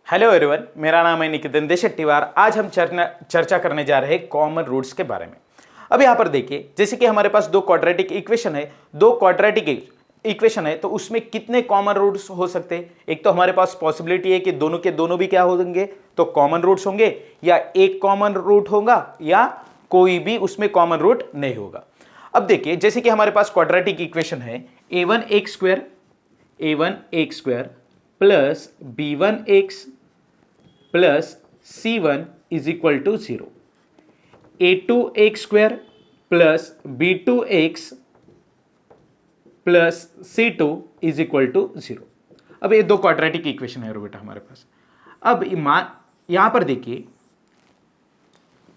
Hello everyone, मेरा नाम है निकेतन देशेट्टीवार। आज हम चर्चा करने जा रहे हैं कॉमन रूट्स के बारे में। अब यहाँ पर देखिए, जैसे कि हमारे पास दो क्वाड्रेटिक इक्वेशन है, तो उसमें कितने कॉमन रूट्स हो सकते हैं। एक तो हमारे पास पॉसिबिलिटी है कि दोनों के दोनों भी क्या होंगे, तो कॉमन रूट्स होंगे, या एक कॉमन रूट होगा या कोई भी उसमें कॉमन रूट नहीं होगा। अब देखिए, जैसे कि हमारे पास क्वाड्रेटिक इक्वेशन है a1x² plus b1x plus c1 is equal to 0, a2x² plus b2x plus c2 is equal to 0। अब ये दो क्वाड्रेटिक इक्वेशन है बेटा हमारे पास। अब यहां पर देखिए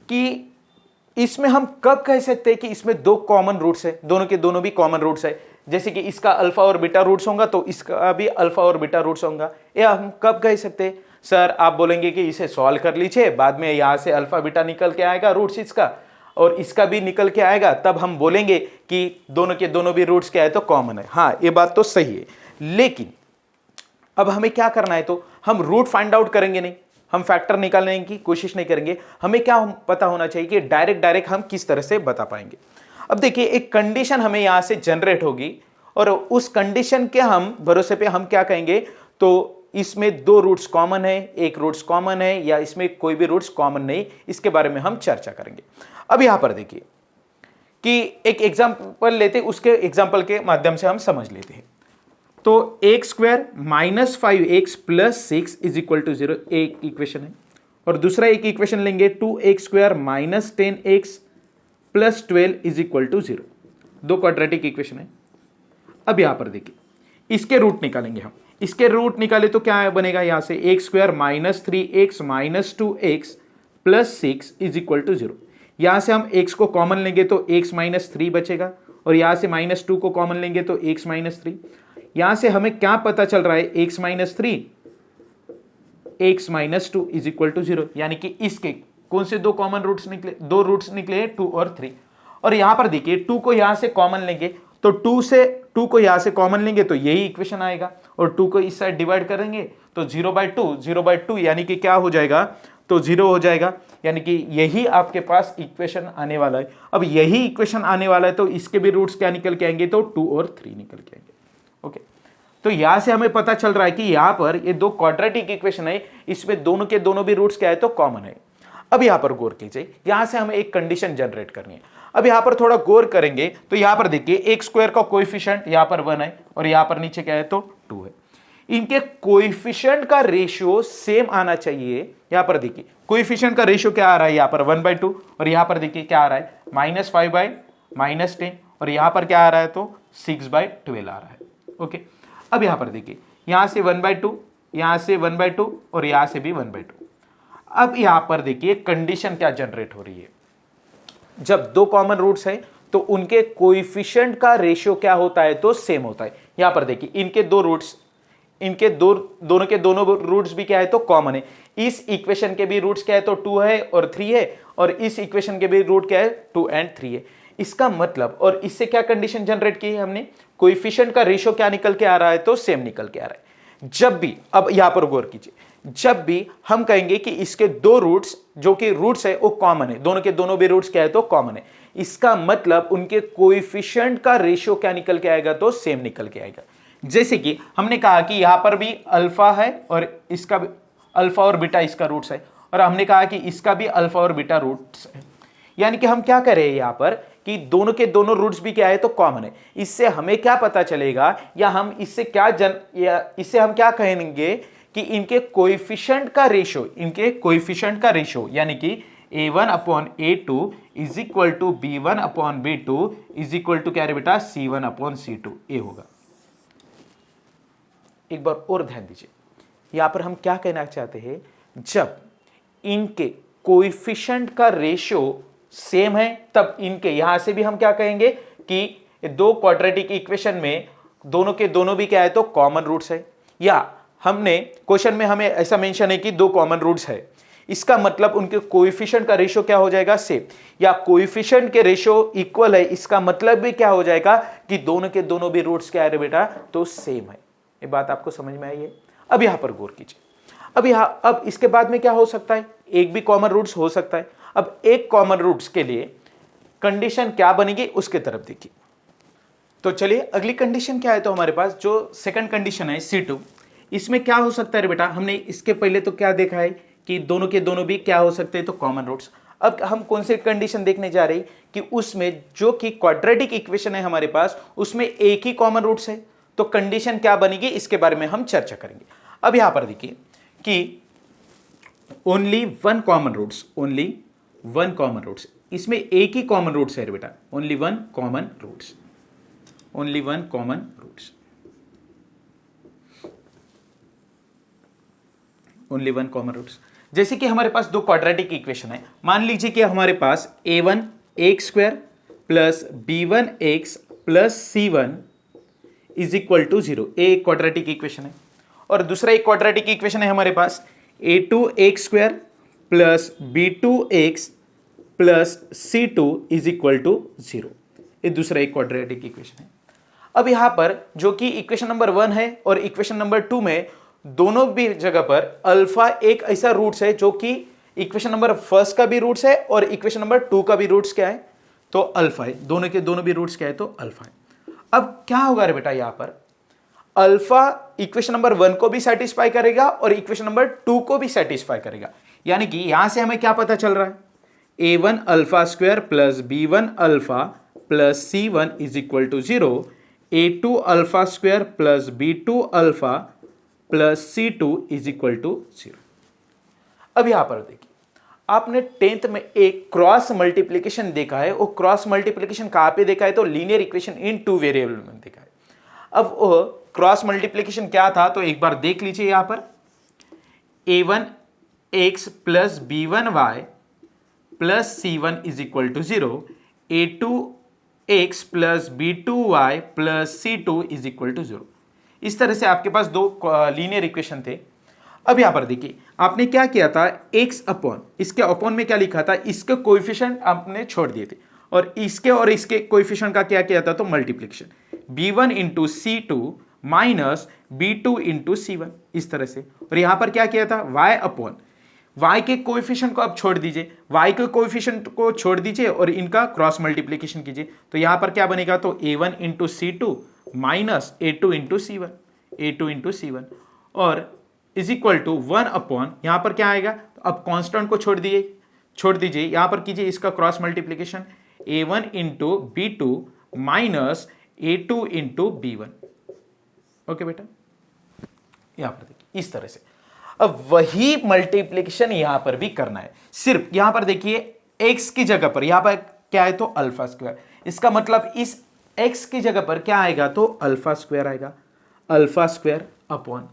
कि इसमें हम कब कह सकते हैं कि इसमें दो कॉमन रूट्स है, दोनों के दोनों भी कॉमन रूट्स है। जैसे कि इसका अल्फा और बीटा रूट्स होगा तो इसका भी अल्फा और बीटा रूट्स होगा। ये हम कब कह सकते हैं? सर आप बोलेंगे कि इसे सॉल्व कर लीजिए, बाद में यहां से अल्फा बीटा निकल के आएगा रूट्स इसका, और इसका भी निकल के आएगा, तब हम बोलेंगे कि दोनों के दोनों भी रूट्स क्या है तो कॉमन है। हाँ, ये बात तो सही है, लेकिन अब हमें क्या करना है, तो हम रूट फाइंड आउट करेंगे नहीं, हम फैक्टर निकालने की कोशिश नहीं करेंगे। हमें क्या पता होना चाहिए कि डायरेक्ट हम किस तरह से बता पाएंगे। अब देखिए, एक कंडीशन हमें यहां से जनरेट होगी और उस कंडीशन के हम भरोसे पे हम क्या कहेंगे, तो इसमें दो रूट्स कॉमन है, एक रूट्स कॉमन है, या इसमें कोई भी रूट्स कॉमन नहीं, इसके बारे में हम चर्चा करेंगे। अब यहां पर देखिए कि एक एग्जांपल लेते, उसके एग्जांपल के माध्यम से हम समझ लेते हैं। तो x² minus 5x plus 6 is equal to 0 एक इक्वेशन है, और दूसरा एक इक्वेशन लेंगे 2x² minus 10x plus 12 is equal to 0। दो क्वाड्रेटिक इक्वेशन है। अब यहां पर देखिए, इसके रूट निकालेंगे हम। इसके रूट निकाले तो क्या बनेगा, यहां से x² minus 3x minus 2x plus 6 is equal to 0। यहां से हम x को कॉमन लेंगे तो x माइनस 3 बचेगा, और यहां से माइनस 2 को कॉमन लेंगे तो x माइनस 3। यहां से हमें क्या पता चल रहा है, x minus 3 x minus 2 is equal to 0, यानी कि इसके कौन से दो कॉमन रूट्स निकले, दो रूट्स निकले 2 और 3। और यहां पर देखिए 2 को यहां से कॉमन लेंगे तो 2 को यहां से कॉमन लेंगे तो यही इक्वेशन आएगा, और 2 को इस साइड डिवाइड करेंगे तो 0/2 यानी कि क्या हो जाएगा, तो 0 हो जाएगा, यानी कि यही आपके पास इक्वेशन आने वाला है। अब यही इक्वेशन आने वाला है तो इसके भी रूट्स क्या निकल के आएंगे, तो 2 और 3 निकल के आएंगे। ओके, तो यहां से हमें पता चल रहा है कि यहां पर ये दो क्वाड्रेटिक इक्वेशन है, इसमें दोनों के दोनों भी रूट्स क्या है तो कॉमन है। अब यहां पर गौर कीजिए, यहां से हमें एक कंडीशन जनरेट करनी है। अब यहां पर थोड़ा गौर करेंगे तो यहां पर देखिए x² का कोएफिशिएंट यहां पर 1 है, और यहां पर नीचे क्या है तो 2 है। इनके कोएफिशिएंट का रेशियो सेम आना चाहिए। यहां पर देखिए कोएफिशिएंट का रेशियो क्या आ रहा है, यहां पर 1/2, और यहां पर देखिए क्या आ रहा है -5/-10, और यहां पर क्या आ रहा है तो 6/12 आ रहा है। ओके, अब यहां पर देखिए, यहां से 1/2, यहां से 1/2, और यहां से भी 1/2। अब यहां पर देखिए कंडीशन क्या जनरेट हो रही है, जब दो कॉमन रूट्स हैं तो उनके कोएफिशिएंट का रेशियो क्या होता है तो सेम होता है। यहां पर देखिए इनके दो रूट्स, दोनों के दोनों रूट्स भी क्या है तो कॉमन है। इस इक्वेशन के भी रूट्स क्या है तो 2 है और 3 है, और इस इक्वेशन के भी रूट क्या है 2 और 3 है। इसका मतलब, और इससे क्या कंडीशन जनरेट की है हमने, कोएफिशिएंट का रेशियो क्या निकल के आ रहा है तो सेम निकल के आ रहा है। जब भी, अब यहां पर गौर कीजिए, जब भी हम कहेंगे कि इसके दो रूट्स, जो कि रूट्स है वो कॉमन है, दोनों के दोनों भी रूट्स क्या है तो कॉमन है, इसका मतलब उनके कोएफिशिएंट का रेशियो क्या निकल के आएगा तो सेम निकल के आएगा। जैसे कि हमने कहा कि यहां पर भी अल्फा है और इसका भी अल्फा और बीटा इसका रूट्स है, और हमने कहा कि इसका भी अल्फा और बीटा रूट्स है, यानी कि हम क्या कर रहे हैं यहां पर कि दोनों के दोनों रूट्स भी क्या है तो कॉमन है। इससे हमें क्या पता चलेगा, या हम इससे हम क्या कहेंगे कि इनके कोएफिशिएंट का रेशियो यानी कि a1/a2 is equal to b1/b2 is equal to क्या है बेटा c1/c2 ये होगा। एक बार और ध्यान दीजिए, यहां पर हम क्या कहना चाहते हैं, जब इनके कोएफिशिएंट का रेशियो सेम है तब इनके, यहां से भी हम क्या कहेंगे कि दो क्वाड्रेटिक इक्वेशन में दोनों के दोनों भी क्या है तो कॉमन रूट्स है, या हमने क्वेश्चन में हमें ऐसा मेंशन है कि दो कॉमन रूट्स है, इसका मतलब उनके कोएफिशिएंट का रेशियो क्या हो जाएगा सेम, या कोएफिशिएंट के रेशियो इक्वल है, इसका मतलब भी क्या हो जाएगा कि दोनों के दोनों भी रूट्स क्या है बेटा तो सेम है। ये बात आपको समझ में आई है। अब यहां पर गौर कीजिए, अब यहाँ अब इसके बाद में क्या हो सकता है, एक भी कॉमन रूट्स हो सकता है। अब एक कॉमन रूट्स के लिए कंडीशन क्या बनेगी उसके तरफ देखिए। तो चलिए अगली कंडीशन क्या है, तो हमारे पास जो सेकंड कंडीशन है C2, इसमें क्या हो सकता है रे बेटा, हमने इसके पहले तो क्या देखा है कि दोनों के दोनों भी क्या हो सकते हैं, तो कॉमन रूट्स। अब हम कौन सी कंडीशन देखने जा रहे हैं कि उसमें जो कि क्वाड्रेटिक इक्वेशन है हमारे पास, उसमें एक ही कॉमन रूट्स है, तो कंडीशन क्या बनेगी इसके बारे में हम चर्चा करेंगे। अब यहां पर देखिए कि only one common roots, only one common roots, इसमें एक ही कॉमन रूट्स है रे बेटा, only one common roots, only one common roots, only one common roots. जैसे कि हमारे पास दो क्वाड्रेटिक इक्वेशन है, मान लीजिए कि हमारे पास a1 x square plus b1 x plus c1 is equal to 0, एक क्वाड्रेटिक इक्वेशन है। और दूसरा एक क्वाड्रेटिक इक्वेशन है हमारे पास a2 x square plus b2 x plus c2 is equal to 0, ये दूसरा एक क्वाड्रेटिक इक्वेशन है। अब यहां पर जो कि इक्वेशन नंबर 1 है और इक्वेशन नंबर 2 में दोनों भी जगह पर अल्फा एक ऐसा रूट्स है जो कि इक्वेशन नंबर फर्स्ट का भी रूट्स है और इक्वेशन नंबर 2 का भी रूट्स क्या है, तो अल्फा है, दोनों के दोनों भी रूट्स क्या है, तो अल्फा है। अब क्या होगा रे बेटा, यहां पर अल्फा इक्वेशन नंबर 1 को भी सेटिस्फाई करेगा और इक्वेशन नंबर 2 को भी सेटिस्फाई करेगा, यानी कि यहां से हमें क्या पता चल रहा है, a1 alpha square plus b1 alpha plus c1 is equal to 0, a2 alpha square plus b2 alpha plus C2 is equal to 0। अब यहां पर देखिए, आपने 10th में एक क्रॉस मल्टीप्लीकेशन देखा है, वो क्रॉस मल्टीप्लीकेशन कहां पे देखा है, तो linear equation in two variable में देखा है। अब वो क्रॉस मल्टीप्लीकेशन क्या था, तो एक बार देख लीजिए, यहां पर a1 x plus b1 y plus c1 is equal to 0, a2 x plus b2 y plus c2 is equal to 0। इस तरह से आपके पास दो लीनियर इक्वेशन थे। अब यहां पर देखिए आपने क्या किया था, x अपॉन इसके अपॉन में क्या लिखा था, इसके कोएफिशिएंट आपने छोड़ दिए थे और इसके कोएफिशिएंट का क्या किया था, तो multiplication b1 into c2 minus b2 into c1, इस तरह से। और यहां पर क्या किया था, y अपॉन y के कोएफिशिएंट को आप छोड़ दीजिए, y के कोएफिशिएंट को छोड़ दीजिए और इनका क्रॉस मल्टीप्लिकेशन कीजिए, तो यहां पर क्या बनेगा, तो a1 into c2 minus a2 into C one, a2 into C one और इज इक्वल टू 1 अपॉन, यहां पर क्या आएगा, तो अब कांस्टेंट को छोड़ दीजिए, यहां पर कीजिए इसका cross multiplication, a1 into b2 minus a2 into b1। Okay बेटा, यहां पर देखिए इस तरह से। अब वही मल्टीप्लिकेशन यहां पर भी करना है, सिर्फ यहां पर देखिए x की जगह पर यहां पर क्या है, तो अल्फा स्क्वायर, इसका मतलब इस x की जगह पर क्या आएगा, तो अल्फा स्क्वायर आएगा, अल्फा स्क्वायर अपॉन।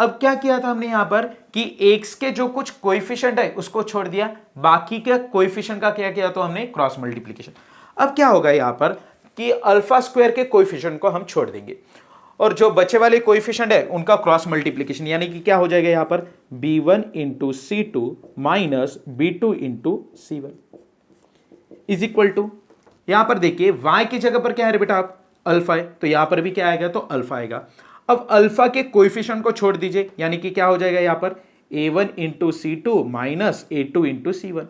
अब क्या किया था हमने यहां पर कि x के जो कुछ कोएफिशिएंट है उसको छोड़ दिया, बाकी के कोएफिशिएंट का क्या किया, तो हमने क्रॉस मल्टीप्लिकेशन। अब क्या होगा यहां पर कि अल्फा स्क्वायर के कोएफिशिएंट को हम छोड़ देंगे और जो बचे वाले कोएफिशिएंट है उनका क्रॉस मल्टीप्लिकेशन, यानी कि क्या हो जाएगा यहां पर b1 into c2 minus b2 into c1 is equal to, यहां पर देखिए y की जगह पर क्या है रे बेटा, आप अल्फा है, तो यहां पर भी क्या आएगा, तो अल्फा आएगा। अब अल्फा के कोएफिशिएंट को छोड़ दीजिए, यानी कि क्या हो जाएगा यहां पर a1 into c2 minus a2 into c1,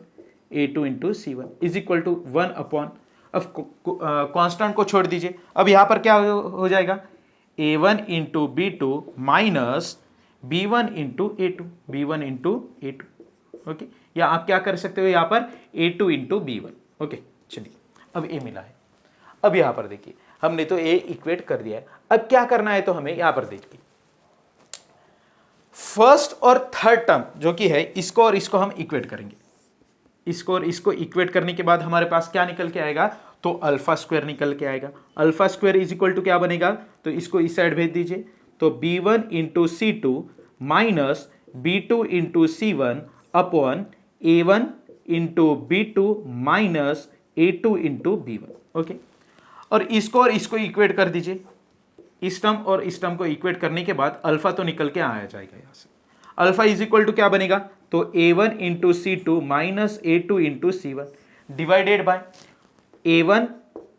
a2 into c1 is equal to 1 upon, अब कांस्टेंट को छोड़ दीजिए, अब यहां पर क्या हो जाएगा, a1 into b2 minus b1 into a2, b1 into a2। Okay, या आप क्या कर सकते हो यहां पर a2 इंटू b1। ओके, चलिए अब a मिला है। अब यहां पर देखिए हमने तो a इक्वेट कर दिया है, अब क्या करना है, तो हमें यहां पर देखिए फर्स्ट और थर्ड टर्म जो कि है इसको और इसको हम इक्वेट करेंगे, इसको और इसको इक्वेट करने के बाद हमारे पास क्या निकल के आएगा, तो अल्फा स्क्वायर निकल के आएगा। Alpha square is equal to क्या बनेगा, तो इसको इस साइड भेज दीजिए, तो b1 into c2 minus b2 into c1 upon a1 into b2 minus a2 into b1। Okay, और इसको इक्वेट कर दीजिए, इस टर्म और इस टर्म को इक्वेट करने के बाद अल्फा तो निकल के आया जाएगा यहां से। अल्फा इज इक्वल टू क्या बनेगा, तो a1 into c2 minus a2 into c1 divided by a1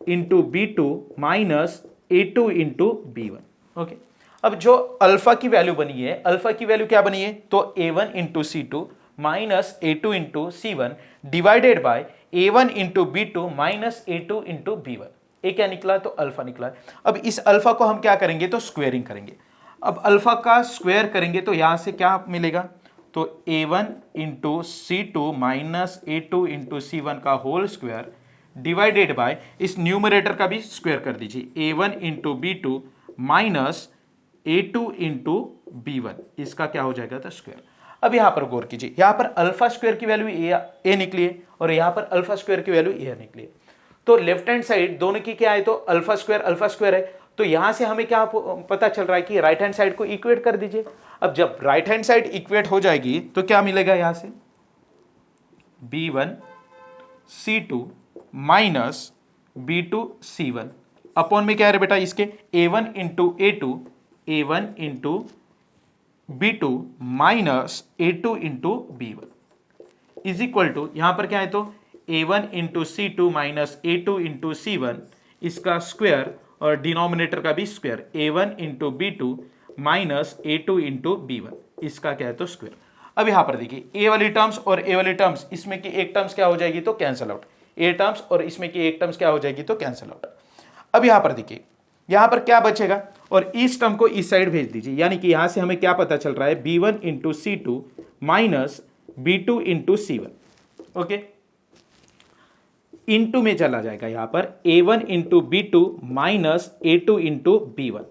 into b2 minus a2 into b1। Okay, अब जो अल्फा की वैल्यू बनी है, अल्फा की वैल्यू क्या बनी है, तो a1 into C two minus a2 into C one divided by a1 into b2 minus a2 into b1। ये क्या निकला, तो अल्फा निकला। अब इस अल्फा को हम क्या करेंगे, तो स्क्वेयरिंग करेंगे। अब अल्फा का स्क्वायर करेंगे तो यहां से क्या मिलेगा, तो a1 into C two minus a2 into C one का होल स्क्वायर डिवाइडेड बाय इस न्यूमरेटर का भी स्क्वायर कर दीजिए, a1 into b2 minus a2 into b1, इसका क्या हो जाएगा, तो स्क्वायर। अब यहां पर गौर कीजिए, यहां पर अल्फा स्क्वायर की वैल्यू ए निकली है और यहां पर अल्फा स्क्वायर की वैल्यू ए निकली है। तो लेफ्ट हैंड साइड दोनों की क्या है, तो अल्फा स्क्वायर है। तो यहां से हमें क्या पता चल रहा है कि राइट हैंड साइड को इक्वेट कर दीजिए। अब जब राइट हैंड साइड इक्वेट हो जाएगी तो क्या मिलेगा, यहां से b1 c2 minus b2 c1 upon में क्या है बेटा, इसके a1 into a1 into b2 minus a2 into b1 is equal to, यहां पर क्या है, तो a1 into C two minus a2 into C one इसका स्क्वायर और डिनोमिनेटर का भी square, a1 into b2 minus a2 into b1 इसका क्या है, तो स्क्वायर। अब यहां पर देखिए ए वाली टर्म्स और ए वाली टर्म्स, इसमें की एक टर्म्स क्या हो जाएगी, तो कैंसिल आउट। ए टर्म्स और इसमें की एक टर्म्स क्या हो जाएगी, तो कैंसिल आउट। अब यहां पर देखिए, यहां पर क्या बचेगा, और इस टर्म को इस साइड भेज दीजिए, यानी कि यहां से हमें क्या पता चल रहा है, b1 into C two minus b2 into C one, okay, into में चला जाएगा यहां पर a1 into b2 minus a2 into b1,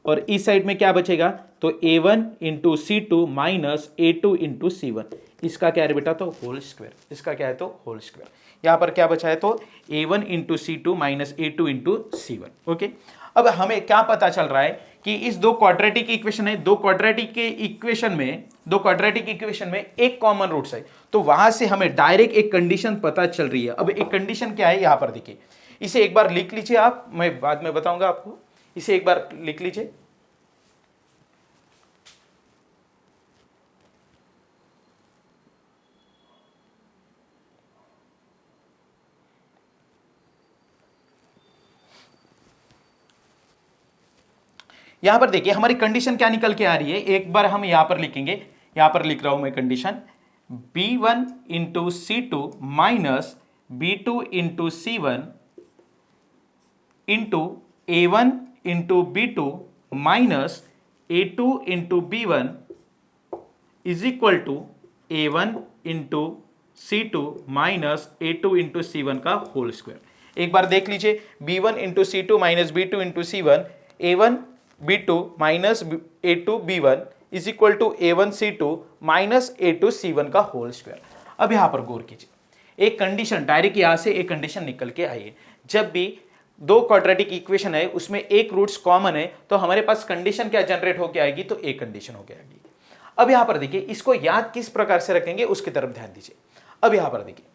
और इस साइड में क्या बचेगा, तो a1 into C two minus a2 into C one इसका क्या है बेटा, तो होल स्क्वायर, इसका क्या है, तो होल स्क्वायर। यहां पर क्या बचा है, तो a1 into C two minus a2 into C one, okay. अब हमें क्या पता चल रहा है कि इस दो क्वाड्रेटिक इक्वेशन है, दो क्वाड्रेटिक इक्वेशन में एक कॉमन रूट्स है, तो वहां से हमें डायरेक्ट एक कंडीशन पता चल रही है। अब एक कंडीशन क्या है, यहां पर देखिए, इसे एक बार लिख लीजिए आप, मैं बाद में बताऊंगा आपको, इसे एक बार लिख लीजिए। यहां पर देखिए हमारी कंडीशन क्या निकल के आ रही है, एक बार हम यहां पर लिखेंगे, यहां पर लिख रहा हूं मैं condition, b1 into C two minus b2 into C one into a1 into b2 minus a2 into b1 is equal to a1 into C two minus a2 into C one का होल स्क्वायर। एक बार देख लीजिए, b1 into C two minus b2 into C one, a1 b2 minus a2 b1 is equal to a1 c2 minus a2 c1 का whole square. अब यहां पर गौर कीजिए, एक कंडीशन डायरेक्ट यहां से एक कंडीशन निकल के आई है, जब भी दो क्वाड्रेटिक इक्वेशन है उसमें एक रूट्स कॉमन है तो हमारे पास कंडीशन क्या जनरेट होकर आएगी, तो एक कंडीशन होकर आएगी। अब यहां पर देखिए इसको याद किस प्रकार से रखेंगे उसकी तरफ ध्यान दीजिए। अब यहां पर देखिए,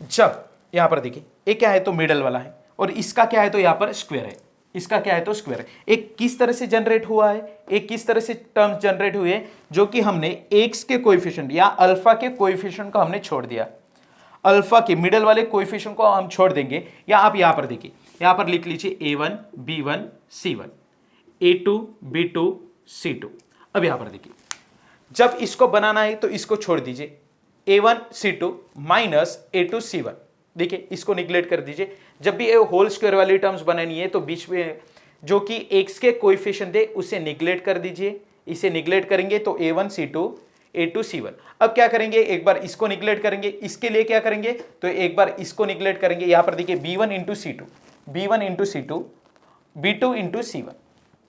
जब यहां पर देखिए एक क्या है, तो मिडल वाला है, और इसका क्या है, तो यहां पर स्क्वायर है, इसका क्या है, तो स्क्वायर है। एक किस तरह से जनरेट हुआ है, एक किस तरह से टर्म्स जनरेट हुए हैं, जो कि हमने एक्स के कोएफिशिएंट या अल्फा के कोएफिशिएंट को हमने छोड़ दिया, अल्फा के मिडल वाले कोएफिशिएंट को हम छोड़ देंगे। या आप यहां पर देखिए, यहां पर लिख लीजिए a1 b1 c1 a2 b2 c2। अब यहां पर देखिए, जब इसको बनाना है तो इसको छोड़ दीजिए, a1 c2 minus a2 c1, देखिए इसको निगलेक्ट कर दीजिए। जब भी ये होल स्क्वायर वाली टर्म्स बनानी है तो बीच में जो कि एक्स के कोएफिशिएंट है उसे निगलेक्ट कर दीजिए, इसे निगलेक्ट करेंगे तो a1 c2 a2 c1। अब क्या करेंगे, एक बार इसको निगलेक्ट करेंगे, इसके लिए क्या करेंगे, तो एक बार इसको निगलेक्ट करेंगे। यहां पर देखिए b1 into C two b1 into C two b2 into C one,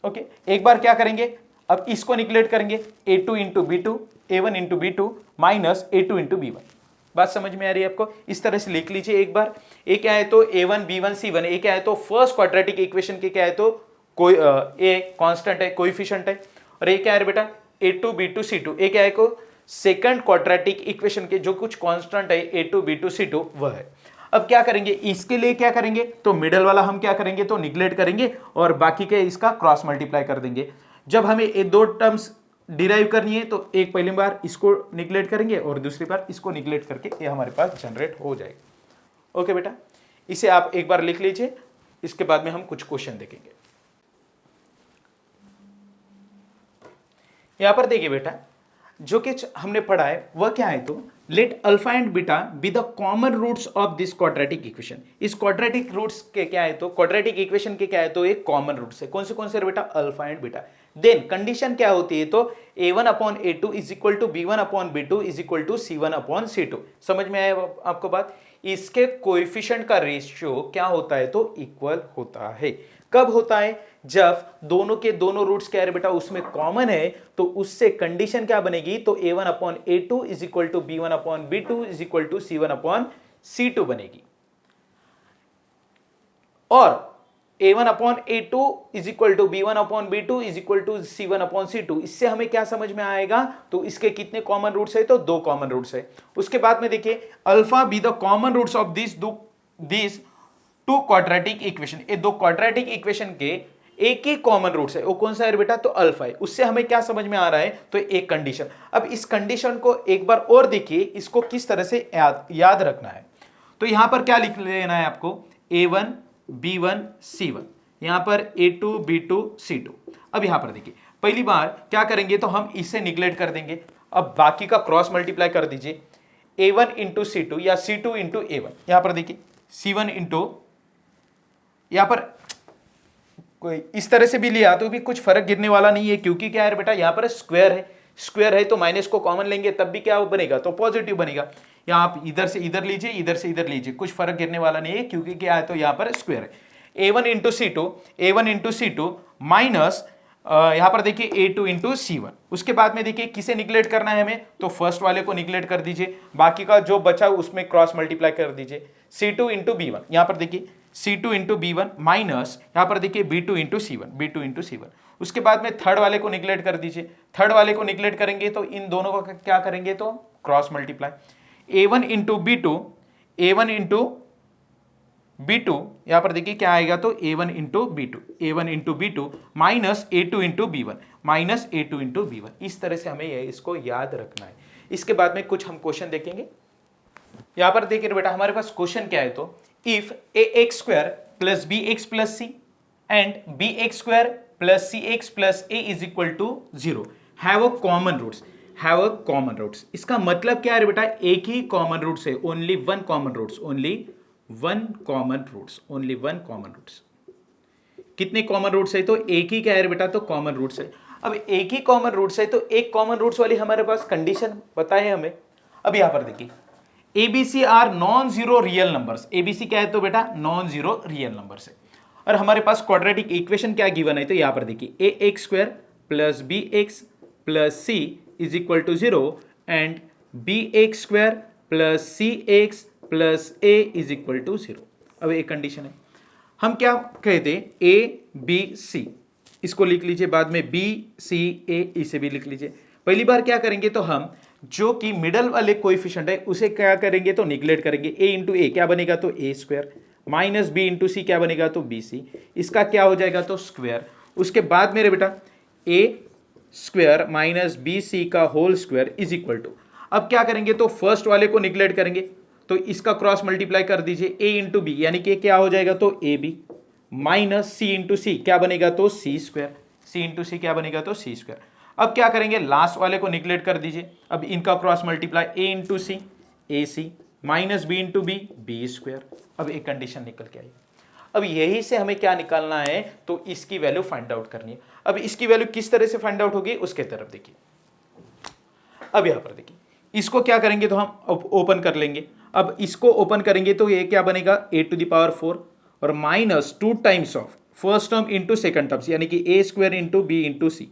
okay. एक बार क्या करेंगे, अब इसको निगलेक्ट करेंगे, a2 into b2 a1 into b2 minus a2 into b1। बात समझ में आ रही है आपको, इस तरह से लिख लीजिए एक बार। एक क्या है, तो a1 b1 c1, एक क्या है, तो फर्स्ट क्वाड्रेटिक इक्वेशन के क्या है, तो कोई ए कांस्टेंट है, कोएफिशिएंट है, और एक क्या है बेटा a2 b2 c2, एक क्या है को सेकंड क्वाड्रेटिक इक्वेशन के जो कुछ कांस्टेंट है a2 b2 c2 वह है। अब क्या करेंगे, इसके लिए क्या करेंगे, तो मिडल वाला हम क्या करेंगे, तो निगलेक्ट करेंगे और बाकी के इसका क्रॉस मल्टीप्लाई कर देंगे। जब हमें ये दो टर्म्स डिराइव करनी है तो एक पहली बार इसको निगलेक्ट करेंगे और दूसरी बार इसको निगलेक्ट करके ये हमारे पास जनरेट हो जाएगा। ओके बेटा, इसे आप एक बार लिख लीजिए, इसके बाद में हम कुछ क्वेश्चन देखेंगे। यहां पर देखिए बेटा, जो कि हमने पढ़ा है वह क्या है, तो let alpha and beta be the common roots of this quadratic equation. इस क्वाड्रेटिक रूट्स के क्या है, तो क्वाड्रेटिक इक्वेशन के क्या है, तो एक कॉमन रूट्स है। कौन से बेटा, alpha and beta. Then condition क्या होती है, तो a1 upon a2 is equal to b1 upon b2 is equal to c1 upon c2। समझ में आया आपको बात। इसके कोएफिशिएंट का रेशियो क्या होता है, तो इक्वल होता है। कब होता है, जब दोनों के दोनों रूट्स क्या है बेटा, उसमें कॉमन है, तो उससे कंडीशन क्या बनेगी, तो a1 upon a2 is equal to b1 upon b2 is equal to c1 upon c2 बनेगी। और a1 upon a2 is equal to b1 upon b2 is equal to c1 upon c2। इससे हमें क्या समझ में आएगा, तो इसके कितने कॉमन रूट्स है, तो दो कॉमन रूट्स है। उसके बाद में देखिए, alpha be the common roots of this two quadratic equation. ये दो क्वाड्रेटिक इक्वेशन के एक ही कॉमन रूट्स है, वो कौन सा है बेटा, तो अल्फा है। उससे हमें क्या समझ में आ रहा है, तो एक कंडीशन। अब इस कंडीशन को एक बार और देखिए, इसको किस तरह से याद रखना है। तो यहां पर क्या लिख लेना है आपको, a1 b1 c1, यहां पर a2 b2 c2। अब यहां पर देखिए, पहली बार क्या करेंगे, तो हम इसे निगलेक्ट कर देंगे। अब बाकी का क्रॉस मल्टीप्लाई कर दीजिए, a1 इंटू c2 या c2 इंटू a1। यहां पर देखिए c1 इंटू, यहां पर कोई इस तरह से भी लिया तो भी कुछ फर्क गिरने वाला नहीं है, क्योंकि क्या है बेटा, यहां पर स्क्वायर है तो माइनस को कॉमन लेंगे तब भी क्या बनेगा, तो पॉजिटिव बनेगा। या आप इधर से इधर लीजिए, इधर से इधर लीजिए, कुछ फर्क गिरने वाला नहीं है, क्योंकि क्या है, तो यहां पर स्क्वायर है। a1 इंटू c2 माइनस यहां पर देखिए a2 इंटू c1। उसके बाद में देखिए किसे निगलेक्ट करना है हमें, तो फर्स्ट वाले को निगलेक्ट कर दीजिए, बाकी का जो बचा उसमें क्रॉस मल्टीप्लाई कर दीजिए। c2 इंटू b1, यहां पर देखिए c2 इंटू b1 माइनस यहां पर देखिए b2 इंटू c1। उसके बाद में थर्ड वाले को निगलेक्ट कर दीजिए। थर्ड वाले को निगलेक्ट करेंगे तो इन दोनों का क्या करेंगे, तो cross multiply. a1 into b2, a1 into b2, यहां पर देखिए क्या आएगा, तो a1 into b2 minus a2 into b1 minus a2 into b1। इस तरह से हमें इसको याद रखना है। इसके बाद में कुछ हम क्वेश्चन देखेंगे। यहां पर देखिए बेटा, हमारे पास क्वेश्चन क्या है, तो if ax square plus bx plus c and bx square plus cx plus a is equal to 0 have a common roots। इसका मतलब क्या है बेटा, एक ही कॉमन रूट्स है, only one common roots। कितने कॉमन रूट्स है, तो एक ही क्या है बेटा, तो कॉमन रूट्स है। अब एक ही कॉमन रूट्स है, तो एक कॉमन रूट्स वाली हमारे पास कंडीशन पता है हमें। अब यहां पर देखिए, ABC are non zero real numbers. ABC क्या है, तो बेटा नॉन जीरो रियल नंबर्स है। और हमारे पास क्वाड्रेटिक इक्वेशन क्या गिवन है, तो यहां पर देखिए ax square plus bx plus c is equal to 0 and bx square plus cx plus a is equal to 0। अब एक कंडीशन है, हम क्या कहते हैं, a b c, इसको लिख लीजिए, बाद में b c a इसे भी लिख लीजिए। पहली बार क्या करेंगे, तो हम जो कि मिडल वाले कोएफिशिएंट है उसे क्या करेंगे, तो निगलेक्ट करेंगे। a इंटू ए क्या बनेगा, तो a square minus b into C क्या बनेगा, तो bc, इसका क्या हो जाएगा, तो स्क्वायर। उसके बाद मेरे बेटा a स्क्वायर माइनस bc का whole square is equal to, अब क्या करेंगे, तो फर्स्ट वाले को निगलेक्ट करेंगे, तो इसका क्रॉस मल्टीप्लाई कर दीजिए, a इंटू बी यानी कि क्या हो जाएगा, तो ab minus c into C क्या बनेगा, तो c square, c into C क्या बनेगा, तो c स्क्वायर। अब क्या करेंगे, लास्ट वाले को निगलेक्ट कर दीजिए। अब इनका cross multiply, a into C A C minus B into B B square. अब एक कंडीशन निकल के आई। अब यही से हमें क्या निकालना है, तो इसकी वैल्यू फाइंड आउट करनी है। अब इसकी वैल्यू किस तरह से फाइंड आउट होगी, उसके तरफ देखिए। अब यहां पर देखिए, इसको क्या करेंगे, तो हम ओपन कर लेंगे। अब इसको ओपन करेंगे तो ये क्या बनेगा, a टू द पावर 4 और minus 2 times of first term into second terms यानी कि a square into B into C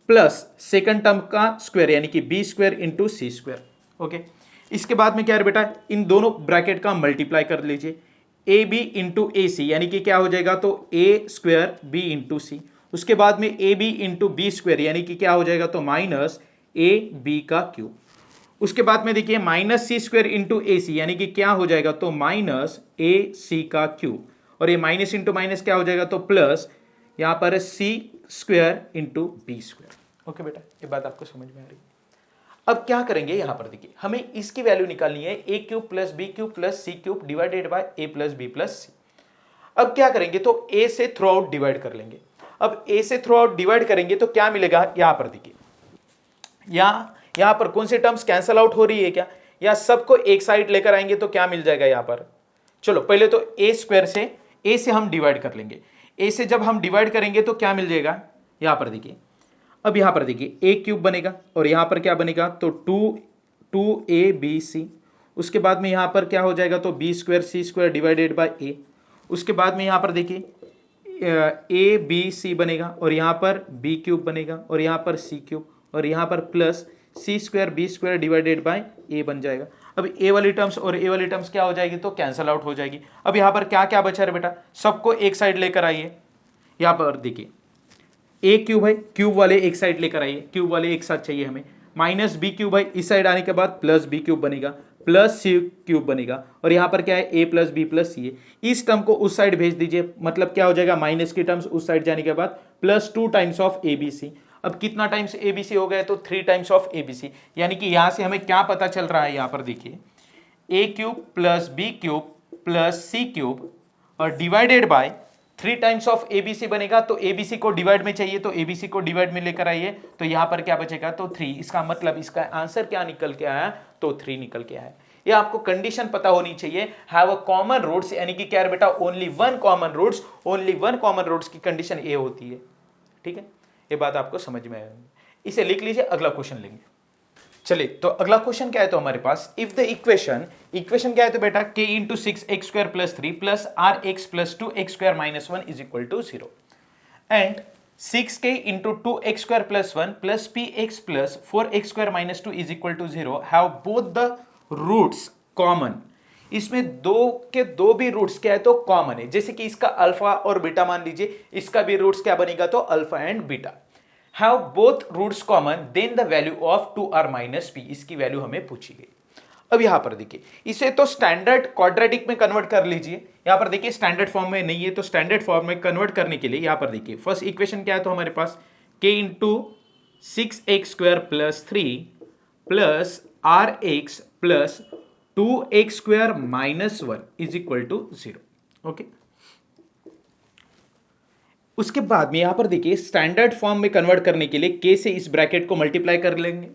plus second term का स्क्वायर यानी कि B square into C square. Okay, इसके बाद में क्या है बेटा, इन दोनों ब्रैकेट का मल्टीप्लाई कर लीजिए, ए बी इंटू ए सी यानी कि क्या हो जाएगा, तो A square B into C. उसके बाद में A B into B square यानी कि क्या हो जाएगा, तो माइनस ए बी का क्यूब। उसके बाद में देखिए minus C square into A C यानी कि क्या हो जाएगा, तो माइनस ए सी का क्यूब। और ये माइनस इंटू माइनस क्या हो जाएगा, तो प्लस यहां पर C square into B square. Okay बेटा, ये बात आपको समझ में आ रही है। अब क्या करेंगे, यहां पर देखिए हमें इसकी वैल्यू निकालनी है, A cube plus B cube plus C cube divided by A plus B plus C. अब क्या करेंगे, तो ए से थ्रू आउट डिवाइड कर लेंगे। अब ए से थ्रू आउट डिवाइड करेंगे तो क्या मिलेगा, यहां पर देखिए यहाँ पर कौन सी टर्म्स कैंसल आउट हो रही है क्या, या सबको एक साइड लेकर आएंगे तो क्या मिल जाएगा यहाँ पर। चलो पहले तो ए स्क्वायर से, ए से हम डिवाइड कर लेंगे। ए से जब हम डिवाइड करेंगे तो क्या मिल जाएगा, यहाँ पर देखिए, अब यहाँ पर देखिए ए क्यूब बनेगा और यहाँ पर क्या बनेगा, तो 2ab/c। उसके बाद में यहाँ पर क्या हो जाएगा, तो b² डिवाइडेड बाय ए। उसके बाद में यहाँ पर देखिए a/b/c बनेगा और यहाँ पर b³ बनेगा और यहाँ पर c³ और यहाँ पर plus c²b² divided by a बन जाएगा। अब ए वाली टर्म्स और ए वाली टर्म्स क्या हो जाएगी, तो कैंसल आउट हो जाएगी। अब यहाँ पर क्या क्या बचा है बेटा, सबको एक साइड लेकर आइए। यहाँ पर देखिए ए क्यूब है, क्यूब वाले एक साइड लेकर आइए, क्यूब वाले एक साथ चाहिए हमें। माइनस b³ है, इस साइड आने के बाद प्लस b³ बनेगा, प्लस c³ बनेगा और यहाँ पर क्या है a + b + c है। इस टर्म को उस साइड भेज दीजिए, मतलब क्या हो जाएगा, माइनस की टर्म्स उस साइड जाने के बाद +2 टाइम्स ऑफ abc। अब कितना टाइम्स abc हो गया, तो 3 टाइम्स ऑफ abc। यानी कि यहां से हमें क्या पता चल रहा है, यहाँ पर देखिए a³ + b³ + c³ और divided by 3 times of abc बनेगा। तो abc को डिवाइड में चाहिए, तो abc को डिवाइड में लेकर आइए, तो यहां पर क्या बचेगा, तो 3। इसका मतलब इसका आंसर क्या निकल के आया, तो 3 निकल के आया। ये आपको कंडीशन पता होनी चाहिए, हैव अ कॉमन रूट्स, यानी कि क्या है बेटा, only one common roots, only one common roots की कंडीशन ये होती है। ठीक है, ये बात आपको समझ में आएगी। इसे लिख लीजिए, अगला क्वेश्चन लेंगे। चलिए तो अगला क्वेश्चन क्या है, तो हमारे पास इफ द इक्वेशन क्या है, तो बेटा k × 6x² + 3 + rx + 2x² - 1 = 0 and 6k × 2x² + 1 + px + 4x² - 2 = 0 have both the roots common. इसमें दो के दो भी रूट्स क्या है, तो कॉमन है। जैसे कि इसका अल्फा और बीटा मान लीजिए, इसका भी रूट्स क्या बनेगा, तो alpha and beta. Have both roots common, then the value of 2r - p, इसकी वैल्यू हमें पूछी गई। अब यहां पर देखिए, इसे तो स्टैंडर्ड क्वाड्रेटिक में कन्वर्ट कर लीजिए। यहां पर देखिए स्टैंडर्ड फॉर्म में नहीं है, तो स्टैंडर्ड फॉर्म में कन्वर्ट करने के लिए यहां पर देखिए फर्स्ट इक्वेशन क्या है, तो हमारे पास k × 6x² + 3 + rx + 2x² - 1 = 0। Okay, उसके बाद में यहां पर देखिए स्टैंडर्ड फॉर्म में कन्वर्ट करने के लिए k से इस ब्रैकेट को मल्टीप्लाई कर लेंगे।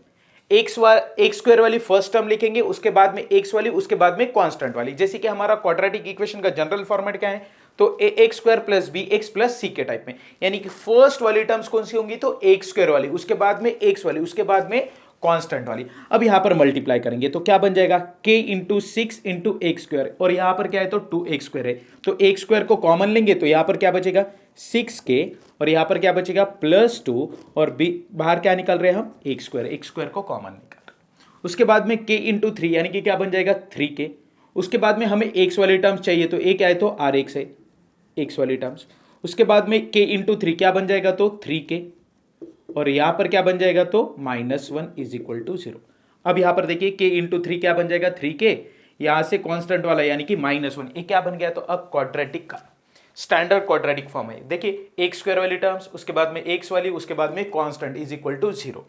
x² वाली फर्स्ट टर्म लिखेंगे, उसके बाद में x वाली, उसके बाद में कांस्टेंट वाली। जैसे कि हमारा क्वाड्रेटिक इक्वेशन का जनरल फॉर्मेट क्या है, तो ax² + bx + c के टाइप में। यानी कि फर्स्ट वाली टर्म्स कौन सी होंगी, तो x² वाली, उसके बाद में x वाली, उसके बाद में कांस्टेंट वाली। अब यहां पर मल्टीप्लाई करेंगे तो क्या बन जाएगा, k × 6 × x² और यहां पर क्या है, तो 2x² है, तो x² को कॉमन लेंगे तो यहां पर क्या बचेगा, 6k और यहां पर क्या बचेगा, +2 और बाहर क्या निकाल रहे हैं हम, x² को कॉमन निकाल रहे हैं। उसके बाद में k × 3 यानी कि क्या बन जाएगा, 3k। उसके बाद में हमें x वाली टर्म्स चाहिए, तो a क्या है, तो rx है, x वाली टर्म्स। उसके बाद में k × 3 क्या बन जाएगा, तो 3k और यहां पर क्या बन जाएगा, तो -1 = 0। अब यहां पर देखिए k × 3 क्या बन जाएगा, 3k, यहां से कांस्टेंट वाला यानी कि -1, ये क्या बन गया, तो अब क्वाड्रेटिक का स्टैंडर्ड क्वाड्रेटिक फॉर्म है। देखिए x² वाली टर्म्स, उसके बाद में x वाली, उसके बाद में कांस्टेंट = 0।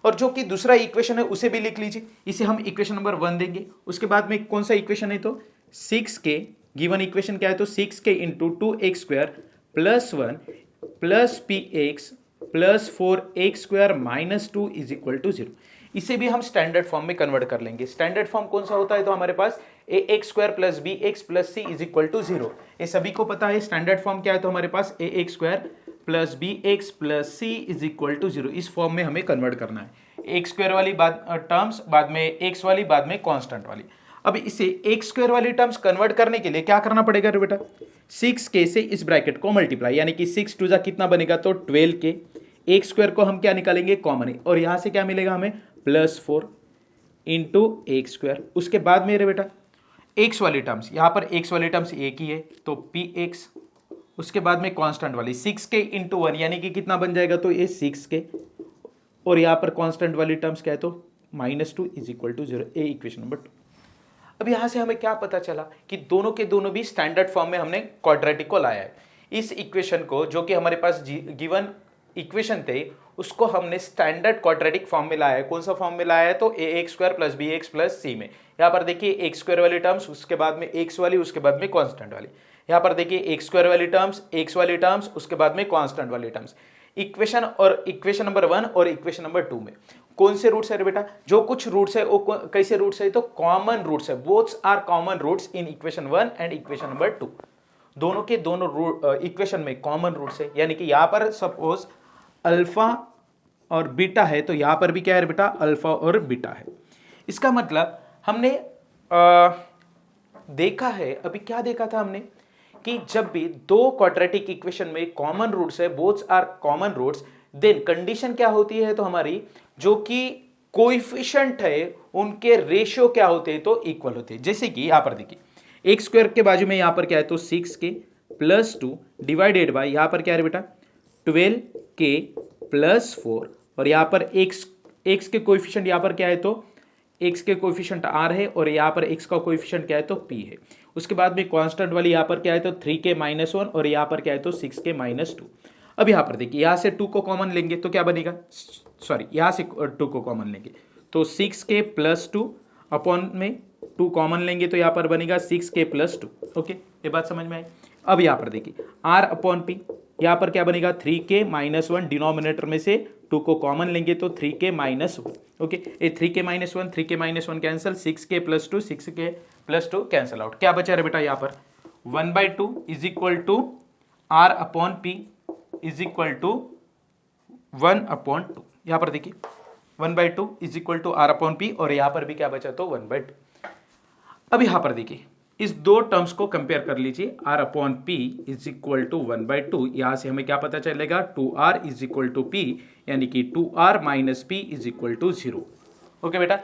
और जो कि दूसरा इक्वेशन है उसे भी लिख लीजिए, इसे हम इक्वेशन नंबर 1 देंगे। उसके बाद में कौन सा इक्वेशन है, तो 6k, गिवन इक्वेशन क्या है, तो 6k × 2x² + 1 + px + 4x² - 2 = 0। इसे भी हम स्टैंडर्ड फॉर्म में कन्वर्ट कर लेंगे। स्टैंडर्ड फॉर्म कौन सा होता है, तो हमारे पास ax² + bx + c = 0। ये सभी को पता है स्टैंडर्ड फॉर्म क्या है, तो हमारे पास ax² + bx + c = 0। इस फॉर्म में हमें कन्वर्ट करना है। x² वाली टर्म्स, बाद में x वाली, बाद में कांस्टेंट वाली। अब इसे x² वाली टर्म्स कन्वर्ट करने के लिए क्या करना पड़ेगा रे बेटा, 6k से इस ब्रैकेट को मल्टीप्लाई, यानी कि 6 × 2 कितना बनेगा, तो 12k। x² को हम क्या निकालेंगे, कॉमन है, और यहां से क्या मिलेगा हमें, +4 × x²। उसके बाद मेरे बेटा x वाली टर्म्स, यहां पर x वाली टर्म्स एक ही है, तो px। उसके बाद में कांस्टेंट वाली 6k × 1 यानी कि कितना बन जाएगा, तो ये 6k और यहां पर कांस्टेंट वाली टर्म्स क्या है, तो -2 = 0। ए इक्वेशन नंबर 2। अब यहां से हमें क्या पता चला कि दोनों के दोनों भी स्टैंडर्ड फॉर्म में हमने क्वाड्रेटिक को लाया है। इस इक्वेशन को, जो कि हमारे पास गिवन इक्वेशन थे, उसको हमने स्टैंडर्ड क्वाड्रेटिक फॉर्म में लाया है। कौन सा फॉर्म में लाया है, तो ax² + bx + c में। यहाँ पर देखिए x² वाली टर्म्स, उसके बाद में x वाली, उसके बाद में कांस्टेंट वाली। यहाँ पर देखिए x² वाली टर्म्स, x वाली टर्म्स, उसके बाद में कांस्टेंट वाली टर्म्स। इक्वेशन नंबर 1 और इक्वेशन नंबर 2 में कौन से रूट्स है रे बेटा? जो कुछ रूट्स है वो कैसे रूट्स है? तो कॉमन रूट्स है। Boths are common roots in equation 1 and equation number 2। दोनों के दोनों इक्वेशन में कॉमन रूट्स है, यानी कि यहां पर सपोज अल्फा और बीटा है तो यहां पर भी क्या है बेटा? अल्फा और बीटा है। इसका मतलब हमने देखा है, अभी क्या देखा था हमने कि जब भी दो क्वाड्रेटिक इक्वेशन में कॉमन रूट्स है, boths are common roots, then condition क्या होती है? तो हमारी जो कि कोएफिशिएंट है उनके रेशियो क्या होते हैं? तो इक्वल होते हैं। जैसे कि यहां पर देखिए एक्स स्क्वायर के बाजू में यहां पर क्या है? तो 6k प्लस 2 डिवाइडेड बाय यहां पर क्या है बेटा? 12k प्लस 4 और यहां पर एक्स के कोएफिशिएंट यहां पर क्या है? तो x के कोएफिशिएंट r है और यहाँ पर x का कोएफिशिएंट क्या है? तो p है। उसके बाद में कांस्टेंट वाली यहाँ पर क्या है? तो 3k माइनस 1 और यहाँ पर क्या है? तो 6k माइनस 2। अब यहाँ पर देखिए यहाँ से 2 को कॉमन लेंगे तो क्या बनेगा? सॉरी, यहाँ से 2 को कॉमन लेंगे तो 6k प्लस 2 अपॉन में 2 कॉमन लेंगे तो यहाँ पर बनेगा 6k प्लस 2। ओके, ये बात समझ में आई। अब यहाँ पर देखिए r अपॉन p, यहाँ पर क्या बनेगा? 3k माइनस 1, डिनोमिनेटर में से 2 को कॉमन लेंगे तो 3k माइनस 1। ओके, ये 3k minus 1, 3k minus 1 cancel, 6k plus 2, 6k plus 2 cancel out. क्या बचा है बेटा? यहाँ पर 1/2 is equal to r upon p is equal to 1/2। यहाँ पर देखिए 1/2 is equal to r upon p और यहाँ पर भी क्या बचा? तो 1/2। अब यहाँ पर देखिए इस दो टर्म्स को कंपेयर कर लीजिए। r upon p is equal to 1/2, यहां से हमें क्या पता चलेगा? 2r is equal to p, यानी कि 2r minus p is equal to 0। Okay बेटा,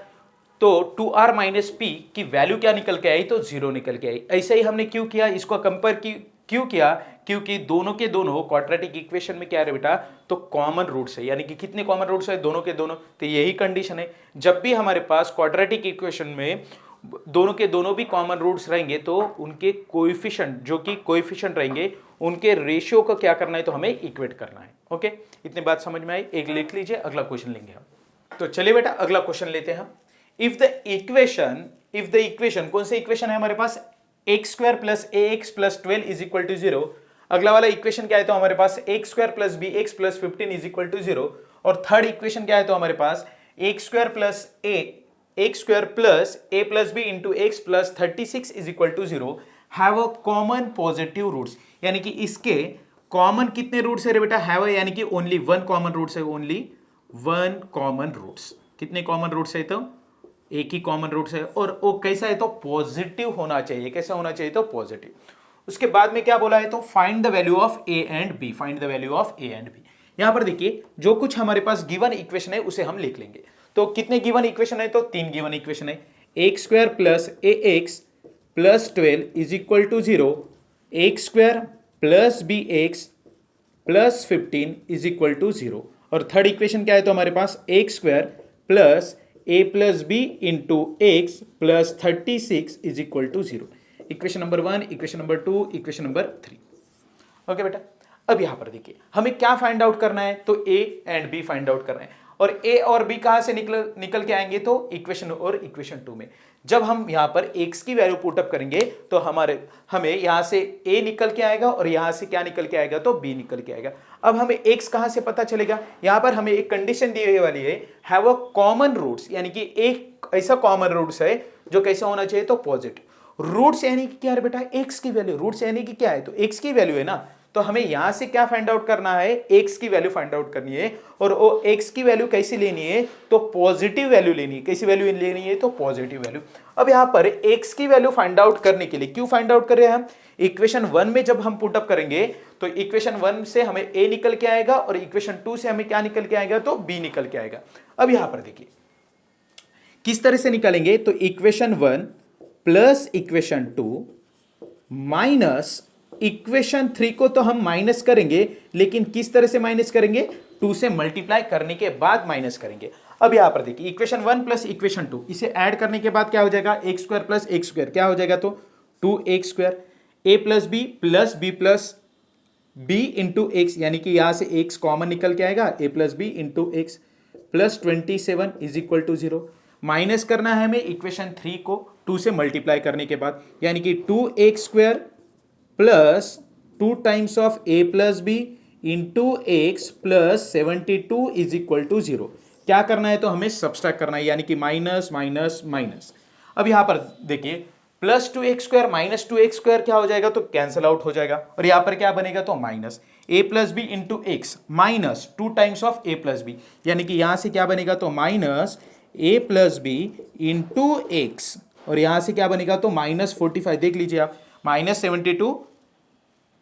तो 2r माइनस p की वैल्यू क्या निकल के आई? तो 0 निकल के आई। ऐसे ही हमने क्यों किया? इसको कंपेयर क्यों किया? क्योंकि दोनों के दोनों क्वाड्रेटिक इक्वेशन में क्या है बेटा? तो कॉमन रूट्स है, यानी कि कितने कॉमन रूट्स है? दोनों के दोनों। तो यही कंडीशन है, जब भी हमारे पास क्वाड्रेटिक इक्वेशन में दोनों के दोनों भी कॉमन रूट्स रहेंगे तो उनके कोएफिशिएंट, जो कि कोएफिशिएंट रहेंगे, उनके रेशियो को क्या करना है? तो हमें इक्वेट करना है। ओके, इतनी बात समझ में आई? एक लिख लीजिए, अगला क्वेश्चन लेंगे हम। तो चलिए बेटा अगला क्वेश्चन लेते हैं हम। इफ द इक्वेशन कौन सी इक्वेशन है हमारे पास? X square plus A x plus 12 is equal to 0। अगला वाला इक्वेशन क्या है? तो हमारे पास x square plus B x plus 15 is equal to 0। और थर्ड इक्वेशन क्या है? तो हमारे पास x square plus x square plus A plus B into x plus 36 is equal to 0 have a common positive roots, यानी कि इसके common कितने रूट्स है रे बेटा? हैव, यानी कि ओनली वन कॉमन रूट्स है, ओनली वन कॉमन रूट्स। कितने कॉमन रूट्स है? तो एक ही कॉमन रूट्स है और वो कैसा है? तो पॉजिटिव होना चाहिए। कैसा होना चाहिए? तो पॉजिटिव। उसके बाद में क्या बोला है? तो find the value of A and B. Find the value of A and B. यहां पर देखिए जो कुछ हमारे पास गिवन इक्वेशन है उसे हम लिख लेंगे। तो कितने गिवन इक्वेशन है? तो 3 गिवन इक्वेशन है। X square plus A x plus 12 is equal to 0, x square plus B x plus 15 is equal to 0। और थर्ड इक्वेशन क्या है? तो हमारे पास x square plus A plus B into x plus 36 is equal to 0। Equation number 1, equation number 2, equation number 3। Okay बेटा, अब यहां पर देखिए हमें क्या फाइंड आउट करना है? तो A and B find out करना है। और ए और बी कहां से निकल के आएंगे? तो इक्वेशन और इक्वेशन 2 में। जब हम यहां पर एक्स की वैल्यू पुटअप करेंगे तो हमें यहां से ए निकल के आएगा और यहां से क्या निकल के आएगा? तो बी निकल के आएगा। अब हमें एक्स कहां से पता चलेगा? यहां पर हमें एक कंडीशन दी हुई वाली है, हैव अ कॉमन रूट्स, यानी कि एक ऐसा कॉमन रूट्स है जो कैसा होना चाहिए? तो पॉजिटिव। रूट्स यानी कि क्या है बेटा? एक्स की वैल्यू। रूट्स यानी कि क्या है? तो एक्स की वैल्यू है ना, तो हमें यहां से क्या फाइंड आउट करना है? एक्स की वैल्यू फाइंड आउट करनी है। और वो एक्स की वैल्यू कैसी लेनी है? तो पॉजिटिव वैल्यू लेनी है। कैसी वैल्यू लेनी है? तो पॉजिटिव वैल्यू। अब यहां पर एक्स की वैल्यू फाइंड आउट करने के लिए क्यों फाइंड आउट कर रहे हैं हम? इक्वेशन 1 में जब हम पुटअप करेंगे तो इक्वेशन 1 से हमें ए निकल के आएगा और इक्वेशन 2 से हमें क्या निकल के आएगा? तो बी निकल के आएगा। अब यहां पर देखिए किस तरह से निकालेंगे? तो equation 1 plus equation 2 minus equation 3 को तो हम माइनस करेंगे, लेकिन किस तरह से माइनस करेंगे? 2 से मल्टीप्लाई करने के बाद माइनस करेंगे। अब यहां पर देखिए इक्वेशन 1 प्लस इक्वेशन 2, इसे ऐड करने के बाद क्या हो जाएगा? X square plus x square क्या हो जाएगा? तो 2x square, A plus B into x, यानी कि यहां से एक्स कॉमन निकल के आएगा, A plus B into x plus 27 is equal to 0। Minus करना है हमें इक्वेशन 3 को 2 से मल्टीप्लाई करने के बाद, यानी कि 2x square plus 2 times of A plus B into x plus 72 is equal to 0। क्या करना है, तो हमें सब्सट्रैक्ट करना है, यानी कि माइनस माइनस माइनस। अब यहां पर देखिए प्लस 2x² माइनस 2x² क्या हो जाएगा, तो कैंसिल आउट हो जाएगा, और यहां पर क्या बनेगा, तो minus a plus B into X minus 2 times of a plus B, यानी कि यहां से क्या बनेगा, तो minus a plus B into X, और यहां से क्या बनेगा, तो -45। देख लीजिए आप, -72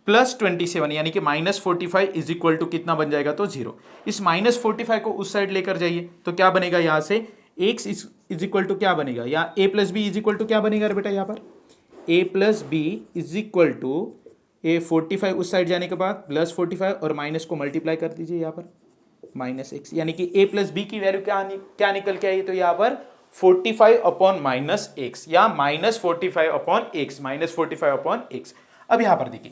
प्लस 27 यानी कि -45 इज इक्वल टू कितना बन जाएगा, तो 0। इस -45 को उस साइड लेकर जाइए तो क्या बनेगा, यहां से x इज इक्वल टू क्या बनेगा, यहाँ a plus B is equal to क्या बनेगा बेटा, यहाँ पर a plus B is equal to a 45 उस साइड जाने के बाद प्लस 45 और माइनस को मल्टीप्लाई कर दीजिए यहाँ पर -x, यानी कि a प्लस बी की वैल्यू क्या निकल के आई, तो यहाँ पर 45 अपॉन -x या -45 अपॉन x, -45 अपॉन x। अब यहाँ पर देखिए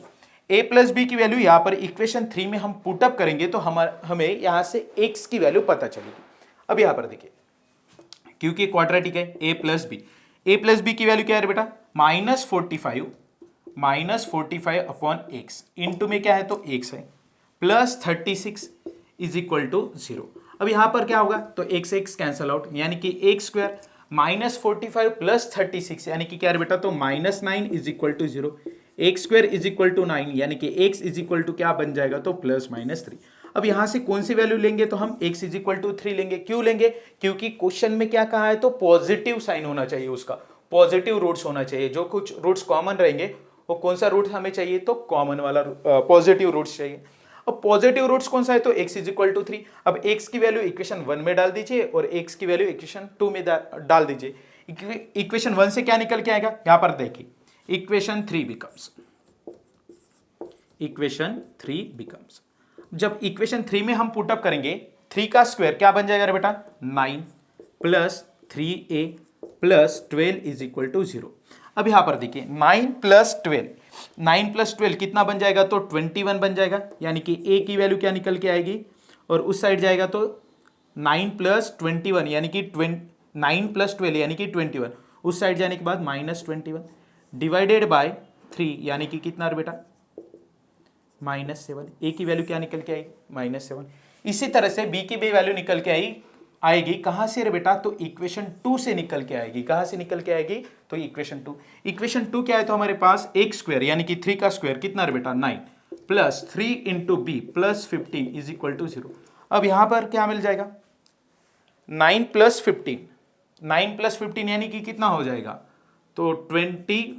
a प्लस बी की वैल्यू यहाँ पर इक्वेशन 3 में हम पुटअप करेंगे तो हमें यहाँ से x की वैल्यू पता चलेगी। अब यहाँ पर देखिए क्योंकि क्वाड्रेटिक है a प्लस बी की वैल्यू क्या है बेटा, -45 अपॉन x, इंटू में क्या है, तो x है, प्लस 36 इज इक्वल टू 0। अब यहां पर क्या होगा, तो x कैंसल आउट, यानी कि x² -45 प्लस 36 यानी कि क्या है बेटा, तो -9 is equal to 0। x² is equal to 9 यानी कि x इज इक्वल टू क्या बन जाएगा, तो +-3। अब यहां से कौन सी वैल्यू लेंगे, तो हम x इज इक्वल टू 3 लेंगे। क्यों लेंगे, क्योंकि क्वेश्चन में क्या कहा है, तो पॉजिटिव साइन होना चाहिए, उसका पॉजिटिव रूट्स होना चाहिए। जो कुछ रूट्स कॉमन रहेंगे वो कौन सा रूट हमें चाहिए, तो कॉमन वाला पॉजिटिव रूट्स चाहिए। अब पॉजिटिव रूट्स कौन सा है, तो x इज इक्वल टू 3। अब x की वैल्यू इक्वेशन 1 में डाल दीजिए और x की वैल्यू इक्वेशन 2 में डाल दीजिए। इक्वेशन 1 से क्या निकल के आएगा, यहां पर देखिए इक्वेशन 3 बिकम्स, जब इक्वेशन 3 में हम पुटअप करेंगे 3 का स्क्वायर क्या बन जाएगा रे बेटा, 9 plus 3a plus 12 is equal to 0। अब यहां पर देखिए 9 प्लस 12 कितना बन जाएगा, तो 21 बन जाएगा, यानी कि a की वैल्यू क्या निकल के आएगी, और उस साइड जाएगा तो 9 प्लस 21 यानी कि 9 प्लस 12 यानी कि 21, उस साइड जाने के बाद -21 डिवाइडेड बाय 3 यानी कि कितना रे बेटा, -7। ए की वैल्यू क्या निकल के आई, -7। इसी तरह से बी की भी वैल्यू निकल के आएगी कहां से रे बेटा, तो इक्वेशन 2 से निकल के आएगी। कहां से निकल के आएगी, तो इक्वेशन 2 क्या है, तो हमारे पास x² यानी कि 3 का स्क्वायर कितना रे बेटा, 9 plus 3 into B plus 15 is equal to 0। अब यहां पर क्या मिल जाएगा, 9 प्लस 15 यानी कि कितना हो जाएगा, तो 24।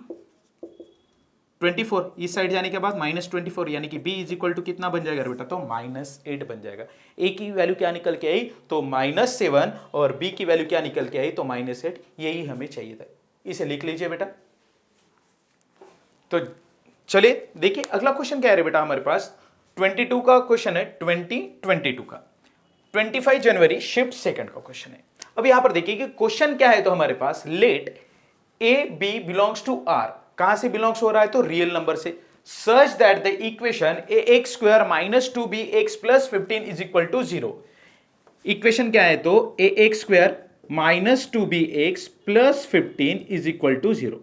इस साइड जाने के बाद -24 यानी कि b इज इक्वल टू कितना बन जाएगा बेटा, तो -8 बन जाएगा। a की वैल्यू क्या निकल के आई, तो -7 और b की वैल्यू क्या निकल के आई, तो -8। यही हमें चाहिए था, इसे लिख लीजिए बेटा। तो चलिए देखिए अगला क्वेश्चन क्या है बेटा, हमारे पास 22 का क्वेश्चन है, 2022 का 25 जनवरी शिफ्ट सेकंड का क्वेश्चन है। अब यहां पर देखिए कि क्वेश्चन क्या है, तो हमारे पास let a b belongs to r, कहां से बिलोंग्स हो रहा है, तो रियल नंबर से, such that the equation ax² - 2bx + 15 is equal to 0। Equation क्या है, तो ax² - 2bx + 15 is equal to 0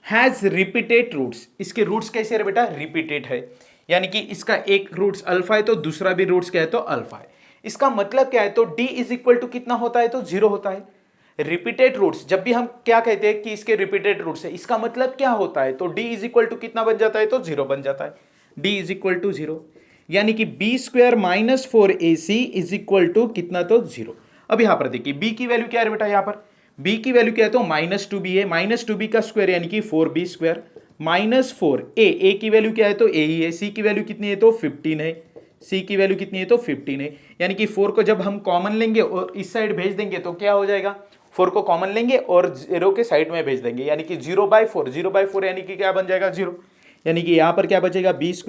has repeated roots. इसके रूट्स कैसे है बेटा, रिपीटेड है, यानी कि इसका एक रूट्स अल्फा है तो दूसरा भी रूट्स क्या है, तो अल्फा है। इसका मतलब क्या है, तो d इज इक्वल टू कितना होता है, तो 0 होता है। रिपीटेड रूट्स जब भी हम क्या कहते हैं कि इसके रिपीटेड रूट्स है, इसका मतलब क्या होता है, तो d इज इक्वल टू कितना बन जाता है, तो 0 बन जाता है। d इज इक्वल टू 0 यानी कि b² - 4ac is equal to कितना, तो 0। अब यहां पर देखिए b की वैल्यू क्या है बेटा, यहां पर b की वैल्यू क्या है, तो -2b है, -2b का स्क्वायर यानी कि 4b² -4a की वैल्यू क्या है, तो a ही है। c की वैल्यू कितनी है, तो 15 है। c की वैल्यू कितनी है, तो 15 है, यानी कि 4 को जब हम कॉमन लेंगे और इस साइड भेज देंगे तो क्या हो जाएगा, 4 को कॉमन लेंगे और 0 के साइड में भेज देंगे, यानी कि 0/4 यानी कि क्या बन जाएगा, 0। यानी कि यहां पर क्या बचेगा, b² -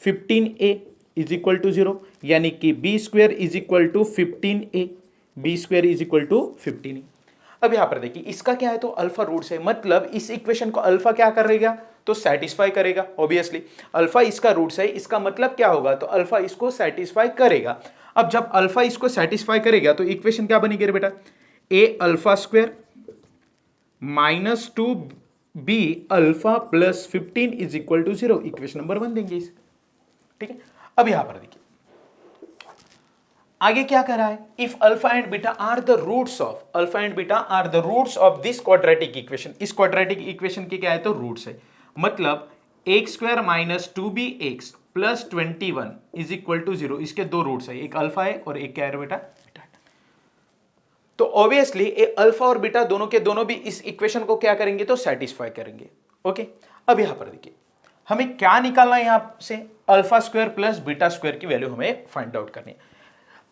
15a is equal to 0, यानी कि b² is equal to 15a, b² is equal to 15a। अब यहां पर देखिए इसका क्या है, तो अल्फा रूट्स है, मतलब इस इक्वेशन को अल्फा क्या करेगा, तो सेटिस्फाई करेगा। ऑब्वियसली अल्फा इसका रूट्स है, इसका मतलब क्या होगा, तो अल्फा इसको सेटिस्फाई करेगा। अब जब अल्फा इसको सेटिस्फाई करेगा तो इक्वेशन क्या बनेगी बेटा, a² - 2b alpha + 15 is equal to 0, equation number 1 देंगे इसे, ठीक है। अब यहां पर देखिए आगे क्या कर रहा है, if alpha and beta are the roots of, alpha and beta are the roots of this quadratic equation, इस क्वाड्रेटिक इक्वेशन के क्या है तो रूट्स है, मतलब X square minus 2bx plus 21 is equal to 0, इसके दो रूट्स है, एक अल्फा है और एक क्या है बेटा बीटा। तो ऑब्वियसली ये अल्फा और बीटा दोनों के दोनों भी इस इक्वेशन को क्या करेंगे तो सेटिस्फाई करेंगे। ओके, अब यहां पर देखिए हमें क्या निकालना है, यहां से alpha square plus beta square की वैल्यू हमें फाइंड आउट करनी है।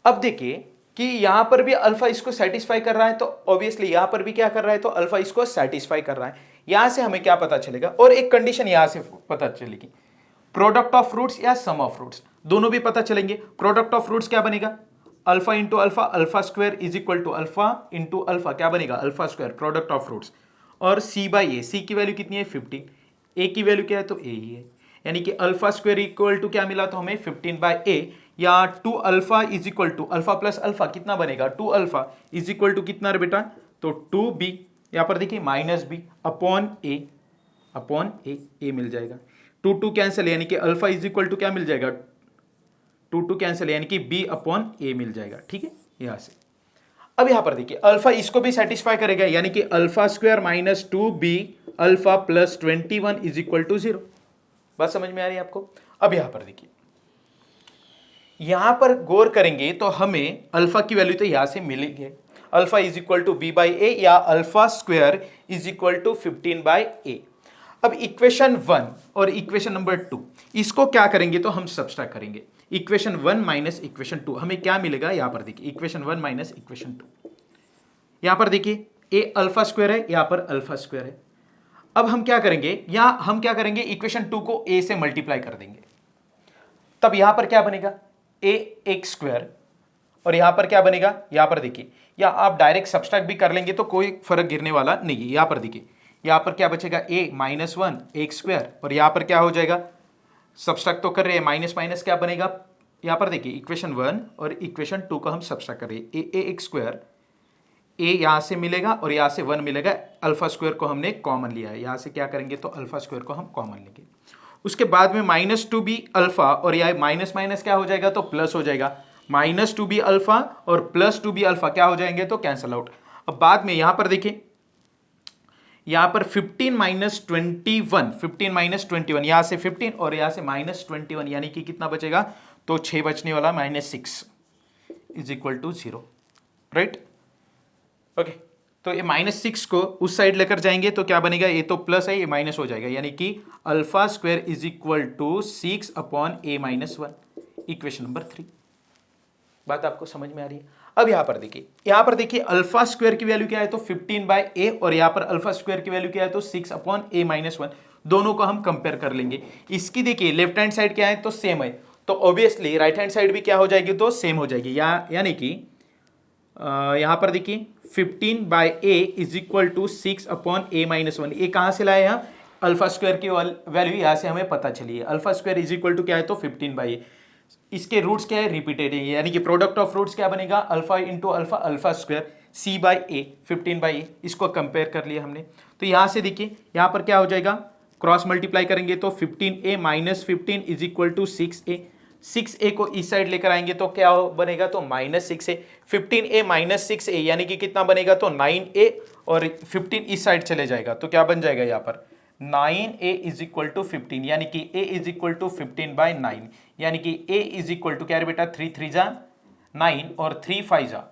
अब देखिए कि यहां पर भी अल्फा इसको सेटिस्फाई कर रहा है, तो ऑब्वियसली यहां पर भी क्या कर रहा है तो अल्फा इसको सेटिस्फाई कर रहा है। यहां से हमें क्या पता चलेगा, और एक कंडीशन यहां से पता चलेगी, प्रोडक्ट ऑफ रूट्स या सम ऑफ रूट्स, दोनों भी पता चलेंगे। प्रोडक्ट ऑफ रूट्स क्या बनेगा, alpha into alpha, alpha square is equal to alpha into alpha, क्या बनेगा alpha square, product of roots. और सी बाई ए, सी की वैल्यू कितनी है 15, ए की वैल्यू क्या है तो ए ही है, यानी कि अल्फा स्क्वायर इक्वल टू क्या मिला तो हमें 15 बाई ए, या 2 alpha is equal to alpha plus alpha कितना बनेगा 2 अल्फा इज इक्वल टू कितना बेटा तो 2b, यहां पर देखिए माइनस बी अपॉन ए, ए मिल जाएगा, 2 कैंसिल यानी कि अल्फा इज इक्वल टू क्या मिल जाएगा 2 कैंसिल यानी कि b अपॉन ए मिल जाएगा। ठीक है, यहां से अब यहां पर देखिए अल्फा इसको भी सेटिस्फाई करेगा, यानी कि alpha square minus 2b alpha plus 21 is equal to 0। बात समझ में आ रही है आपको। अब यहां पर देखिए, यहां पर गौर करेंगे तो हमें अल्फा की वैल्यू तो यहां से मिलेगी, alpha is equal to B by A या alpha square is equal to 15 by A. अब इक्वेशन 1 और इक्वेशन नंबर 2 इसको क्या करेंगे तो हम सब्सट्रैक्ट करेंगे, इक्वेशन 1 माइनस इक्वेशन 2 हमें क्या मिलेगा, यहां पर देखिए इक्वेशन 1 माइनस इक्वेशन 2, यहां पर देखिए ए अल्फा स्क्वायर है, यहां पर अल्फा स्क्वायर है। अब हम क्या करेंगे, यहां हम क्या करेंगे इक्वेशन 2 को ए से मल्टीप्लाई कर देंगे, तब यहां पर क्या बनेगा ए एक्स स्क्वायर, और यहां पर क्या बनेगा, यहां पर देखिए, या आप डायरेक्ट सब्सट्रैक्ट भी कर लेंगे तो कोई फर्क गिरने वाला नहीं है। यहां पर देखिए, यहां पर क्या बचेगा ए माइनस 1 एक्स स्क्वायर, और यहां पर क्या हो जाएगा, सब्सट्रैक्ट तो कर रहे हैं, माइनस माइनस क्या बनेगा, यहां पर देखिए इक्वेशन 1 और इक्वेशन 2 को हम सब्सट्रैक्ट कर रहे हैं, ए एक्स स्क्वायर, ए यहां से मिलेगा और यहां से 1 मिलेगा, अल्फा स्क्वायर को हमने कॉमन लिया है, यहां से क्या करेंगे तो अल्फा स्क्वायर को हम कॉमन लेंगे। उसके बाद में माइनस 2b अल्फा, और यह माइनस माइनस क्या हो जाएगा तो प्लस हो जाएगा, माइनस 2b अल्फा और प्लस 2b अल्फा क्या हो जाएंगे तो कैंसल आउट। अब बाद में यहां पर देखिए, यहां पर 15 माइनस 21, 15 माइनस 21, यहां से 15 और यहां से माइनस 21, यानी कि कितना बचेगा तो 6 बचने वाला, -6 is equal to 0, right. Okay, तो ये -6 को उस साइड लेकर जाएंगे तो क्या बनेगा, ये तो प्लस है ये माइनस हो जाएगा, यानी कि alpha square is equal to 6 upon a minus 1, equation number 3। बात आपको समझ में आ रही है। अब यहां पर देखिए अल्फा स्क्वायर की वैल्यू क्या है तो 15 बाई ए, और यहां पर अल्फा स्क्वायर की वैल्यू क्या है तो 6 अपॉन a माइनस 1, दोनों को हम कंपेयर कर लेंगे। इसकी देखिए लेफ्ट हैंड साइड क्या है तो सेम है, तो ऑब्वियसली राइट हैंड साइड भी क्या हो जाएगी तो सेम हो जाएगी, यानी कि यहां पर देखिए 15 by A is equal to 6 upon a minus 1, ये कहां से लाए हम, अल्फा स्क्वायर की वैल्यू यहां से हमें पता चली है, alpha square is equal to क्या है तो 15 बाई ए, इसके रूट्स क्या है रिपीटेड है, यानी कि प्रोडक्ट ऑफ रूट्स क्या बनेगा alpha into alpha, alpha square C by A 15 by A, इसको कंपेयर कर लिया हमने। तो यहां से देखिए यहां पर क्या हो जाएगा, क्रॉस मल्टीप्लाई करेंगे तो 15a minus 15 is equal to 6a, 6a को इस साइड लेकर आएंगे तो क्या बनेगा तो -6a, 15a माइनस 6a यानी कि कितना बनेगा तो 9a, और 15 इस साइड चले जाएगा तो क्या बन जाएगा यहाँ पर 9a इज इक्वल टू 15, यानी कि a is equal to 15 by 9, यानी कि a इज इक्वल टू क्या है बेटा 3 3 जा 9 और 3 5 जा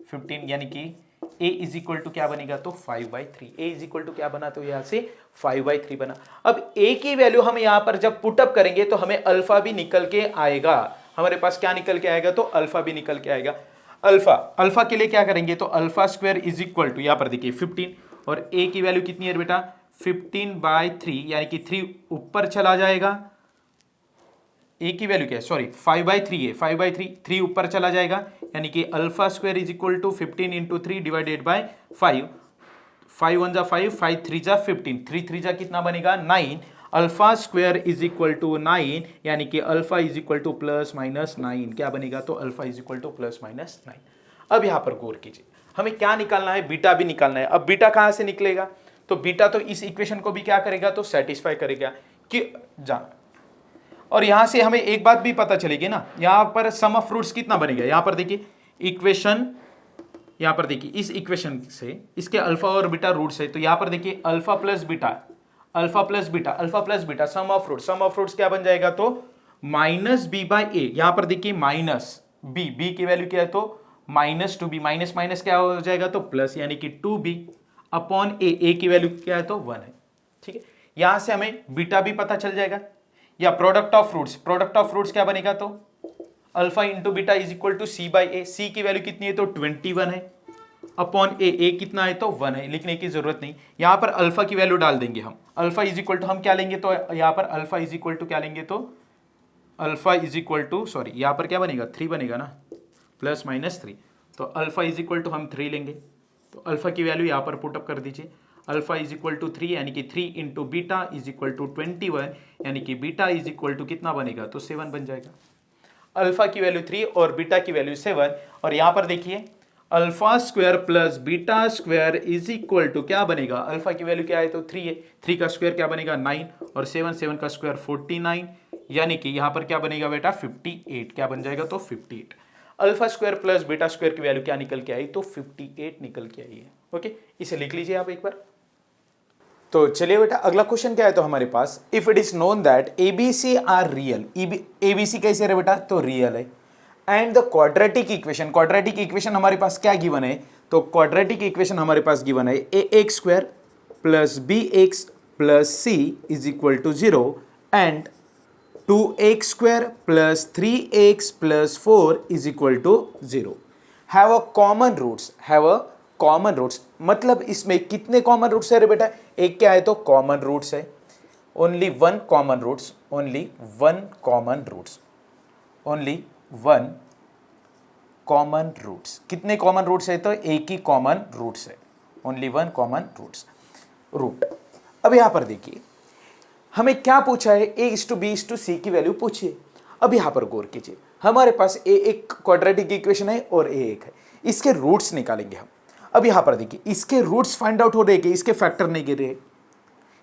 15, यानी कि a इज इक्वल टू क्या बनेगा तो 5/3, a इज इक्वल टू क्या बना तो यहाँ से 5/3 बना। अब a की वैल्यू हम यहाँ पर जब पुटअप करेंगे तो हमें अल्फा भी निकल के आएगा, हमारे पास क्या निकल के आएगा तो अल्फा भी निकल के आएगा। अल्फा के लिए क्या करेंगे तो alpha square is equal to यहाँ पर देखिए 15, और a की वैल्यू कितनी है बेटा 15/3, यानी कि 3 ऊपर चला जाएगा, a की वैल्यू क्या है सॉरी 5/3 है, 5/3 3 ऊपर चला जाएगा, यानी कि alpha square is equal to 15 into 3 divided by 5, 5 1 जा 5, 5 3 जा 15, 3 3 जा कितना बनेगा 9, alpha square is equal to 9, यानी कि alpha is equal to plus minus 9, क्या बनेगा तो alpha is equal to plus minus 9। अब यहाँ पर गौर कीजिए, हमें क्या निकालना है, बीटा भी निकालना है। अब बीटा कहाँ से निकलेगा तो बीटा तो इस इक्वेशन को भी क्या करेगा तो सेटिस्फाई करेगा कि और यहां से हमें एक बात भी पता चलेगी ना, यहां पर सम ऑफ रूट्स कितना बनेगा, यहां पर देखिए इक्वेशन, यहां पर देखिए इस इक्वेशन से इसके अल्फा और बीटा रूट्स है, तो यहां पर देखिए alpha plus beta, alpha plus beta, alpha plus beta, sum of roots, sum of roots क्या बन जाएगा, तो माइनस बी बाई ए, यहां पर देखिए माइनस बी, बी की वैल्यू क्या है तो minus two B, minus minus क्या हो जाएगा तो प्लस, यानी कि two B upon A, A की वैल्यू क्या है तो वन है, ठीक है। यहां से हमें बीटा भी पता चल जाएगा, या product of roots, product of roots क्या बनेगा तो alpha into beta is equal to C by A, C की वैल्यू कितनी है तो 21 है, अपॉन ए, ए कितना है तो 1 है, लिखने की जरूरत नहीं, यहां पर अल्फा की वैल्यू डाल देंगे हम, अल्फा इज इक्वल टू हम क्या लेंगे तो यहां पर अल्फा इज इक्वल टू क्या लेंगे तो alpha is equal to, sorry यहां पर क्या बनेगा 3 बनेगा ना, प्लस माइनस 3, तो अल्फा इज इक्वल टू हम 3 लेंगे, तो अल्फा की वैल्यू यहां पर पुटअप कर दीजिए, अल्फा इज इक्वल टू 3 यानी कि 3 into beta is equal to 21, यानी कि बीटा इज इक्वल टू कितना बनेगा तो 7 बन जाएगा। अल्फा की वैल्यू 3 और बीटा की वैल्यू 7, और यहां पर देखिए alpha square plus beta square is equal to क्या बनेगा, अल्फा की वैल्यू क्या है तो 3 है, 3 का स्क्वायर क्या बनेगा 9, और 7 का स्क्वायर 49, यानी कि यहां पर क्या बनेगा बेटा 58, क्या बन जाएगा तो 58। Alpha square plus beta square की वैल्यू क्या निकल के आई तो 58 निकल के आई है। ओके, इसे लिख लीजिए आप एक बार। तो चलिए बेटा अगला क्वेश्चन क्या है तो हमारे पास, if it is known that A B C are real, A B C कैसे है बेटा तो रियल है, and the quadratic equation, quadratic equation हमारे पास क्या गिवन है तो क्वाड्रेटिक इक्वेशन हमारे पास गिवन है A x square plus B x plus C is equal to 0 and 2x square plus 3x plus 4 is equal to 0 have a common roots, have a common roots, मतलब इसमें कितने common roots है रे बेटा, एक क्या है तो कॉमन रूट्स है, only one common roots, only one common roots, only one common roots, कितने कॉमन रूट्स है तो एक ही कॉमन रूट्स है, ओनली वन कॉमन रूट्स रूट। अब यहां पर देखिए हमें क्या पूछा है, a is to B is to C की वैल्यू पूछिए। अब यहां पर गौर कीजिए, हमारे पास a एक क्वाड्रेटिक इक्वेशन है और a एक है, इसके रूट्स निकालेंगे हम। अब यहां पर देखिए इसके रूट्स फाइंड आउट हो रहे हैं, इसके फैक्टर नहीं गिर रहे,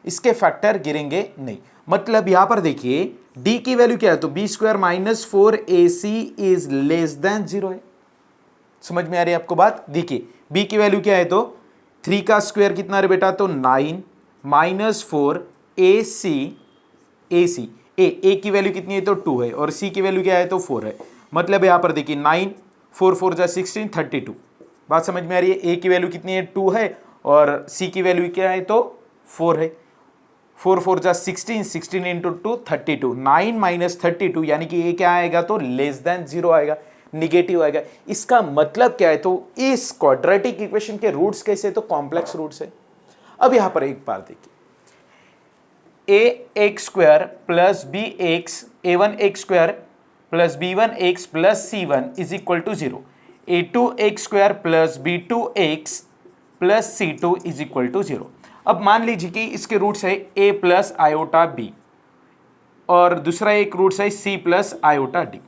इसके फैक्टर गिरेंगे नहीं, मतलब यहां पर देखिए d की वैल्यू क्या है तो B square minus 4ac is less than 0 है। समझ में आ रही है आपको बात, देखिए b की वैल्यू क्या है तो 3 का स्क्वायर कितना है बेटा तो 9 माइनस 4 ए की वैल्यू कितनी है तो 2 है, और सी की वैल्यू क्या है तो 4 है, मतलब यहां पर देखिए 9 4 4 जा 16 32, बात समझ में आ रही है। ए की वैल्यू कितनी है 2 है, और सी की वैल्यू क्या है तो 4 है, 4 4 जा 16 16 इंटू 2 32, 9 माइनस 32 यानी कि ये क्या आएगा तो लेस देन 0 आएगा, निगेटिव आएगा। इसका मतलब क्या है तो इस क्वाड्रेटिक इक्वेशन के रूट्स कैसे तो कॉम्प्लेक्स रूट्स है। अब यहां पर एक बार देखिए, A x square plus B x A one x square plus B one x plus C one is equal to 0, A two x square plus B two x plus C two is equal to 0। अब मान लीजिए कि इसके roots है a plus iota B, और दूसरा एक roots है c प्लस आयोटा डी,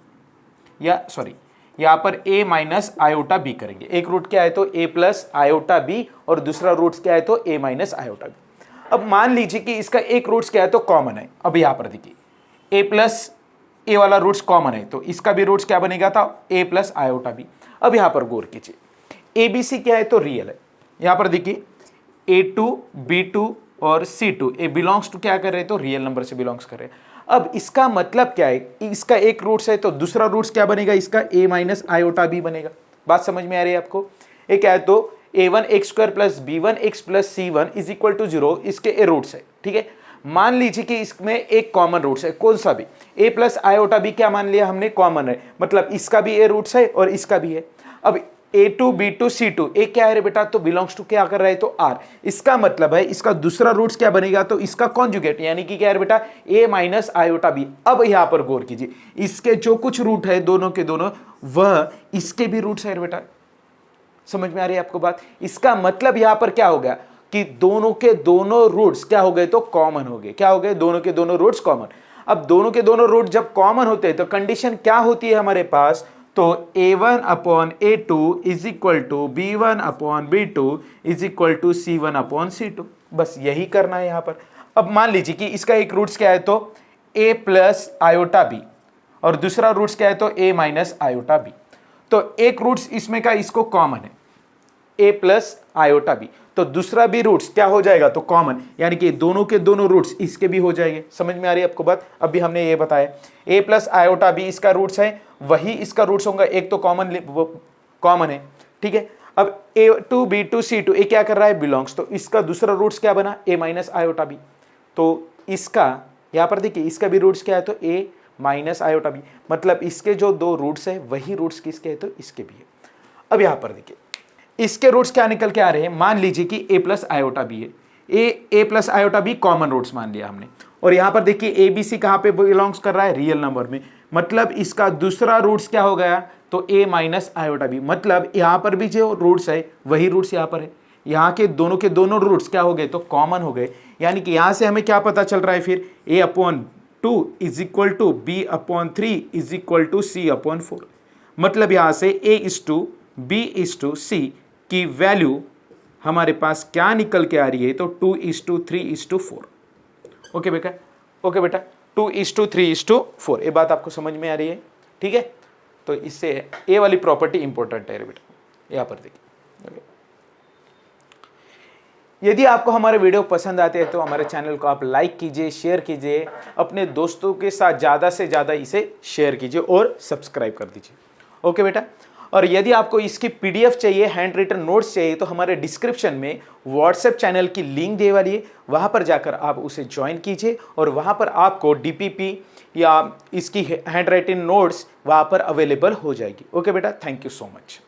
या सॉरी यहाँ पर a माइनस आयोटा बी करेंगे। एक रूट क्या है तो a प्लस आयोटा बी, और दूसरा रूट्स क्या है तो a माइनस आयोटा बी। अब मान लीजिए कि इसका एक रूट्स क्या है तो कॉमन है। अब यहां पर देखिए a प्लस ए वाला रूट्स कॉमन है, तो इसका भी रूट्स क्या बनेगा था a प्लस आयोटा बी। अब यहां पर गौर कीजिए, ए बी सी क्या है तो रियल है। यहां पर देखिए a2 b2 और c2 ए बिलोंग्स टू क्या कर रहे हैं तो रियल नंबर से बिलोंग्स कर रहे हैं। अब इसका मतलब क्या है, इसका एक रूट्स है तो दूसरा रूट्स क्या बनेगा, इसका a माइनस आयोटा बी बनेगा। बात समझ में आ रही है आपको। ये क्या है तो a1 X square plus b1 X plus c1 is equal to 0, इसके ए रूट्स है। ठीक है, मान लीजिए कि इसमें एक कॉमन रूट्स है, कौन सा भी, a प्लस आयोटा बी क्या मान लिया हमने कॉमन है, मतलब इसका भी ए रूट्स है और इसका भी है। अब a2 b2 c2 एक क्या है रे बेटा तो बिलोंग्स टू क्या कर रहा है तो r, इसका मतलब है इसका दूसरा रूट्स क्या बनेगा तो इसका कॉन्जुगेट, यानी कि क्या है बेटा a माइनस आयोटा बी। अब यहां पर गौर कीजिए, इसके जो कुछ रूट है दोनों के दोनों वह इसके भी रूट्स है बेटा। समझ में आ रही है आपको बात। इसका मतलब यहां पर क्या हो गया कि दोनों के दोनों रूट्स क्या हो गए तो कॉमन हो गए। क्या हो गए, दोनों के दोनों रूट्स कॉमन। अब दोनों के दोनों रूट जब कॉमन होते हैं तो कंडीशन क्या होती है हमारे पास, तो a1 upon a2 is equal to b1 upon b2 is equal to c1 upon c2। बस यही करना है यहां पर। अब मान लीजिए कि इसका एक रूट्स क्या है तो ए प्लस आयोटा बी और दूसरा रूट्स क्या है तो ए माइनस आयोटा बी। तो एक रूट्स इसमें का इसको कॉमन है ए प्लस आयोटा बी, तो दूसरा भी रूट्स क्या हो जाएगा तो कॉमन, यानी कि दोनों के दोनों रूट्स इसके भी हो जाएंगे। समझ में आ रही है आपको बात? अभी हमने ये बताया ए प्लस आयोटा बी इसका रूट्स है, वही इसका रूट्स होगा, एक तो कॉमन है, ठीक है। अब A two B two C two A क्या कर रहा है बिलोंग्स, तो इसका दूसरा रूट्स क्या बना ए माइनस आयोटा बी, तो इसका यहां पर देखिए इसका भी रूट्स क्या है तो ए माइनस आयोटा बी, मतलब इसके जो दो रूट्स है वही रूट्स किसके है तो इसके भी है। अब यहां पर देखिए इसके रूट्स क्या निकल के आ रहे हैं, मान लीजिए कि ए प्लस आयोटा बी है, A plus iota B common roots मान लिया हमने, और यहां पर देखिए ए बी सी कहां पे बिलोंग्स कर रहा है रियल नंबर में, मतलब इसका दूसरा रूट्स क्या हो गया तो ए माइनस आयोटा बी, मतलब यहां पर भी जो रूट्स है वही रूट्स यहां पर है, यहां के दोनों रूट्स क्या हो गए तो कॉमन हो गए। यानी कि यहां से हमें क्या पता चल रहा है फिर A upon 2 is equal to B upon 3 is equal to C upon 4, मतलब यहां से A is to B is to C की वैल्यू हमारे पास क्या निकल के आ रही है तो 2 is to 3 is to 4। Okay बेटा 2 इज टू 3 इज टू 4, ये बात आपको समझ में आ रही है? ठीक है, तो इससे ए वाली प्रॉपर्टी इंपॉर्टेंट है बेटा, यहां पर देखिए। यदि आपको हमारे वीडियो पसंद आते हैं तो हमारे चैनल को आप लाइक कीजिए, शेयर कीजिए, अपने दोस्तों के साथ ज़्यादा से ज़्यादा इसे शेयर कीजिए और सब्सक्राइब कर दीजिए। ओके बेटा, और यदि आपको इसकी पीडीएफ चाहिए, हैंड रिटन नोट्स चाहिए, तो हमारे डिस्क्रिप्शन में व्हाट्सएप चैनल की लिंक दे वाली है, वहाँ पर जाकर आप उसे ज्वाइन कीजिए और वहाँ पर आपको डीपीपी या इसकी हैंड राइटिंग नोट्स वहाँ पर अवेलेबल हो जाएगी। ओके बेटा, थैंक यू सो मच।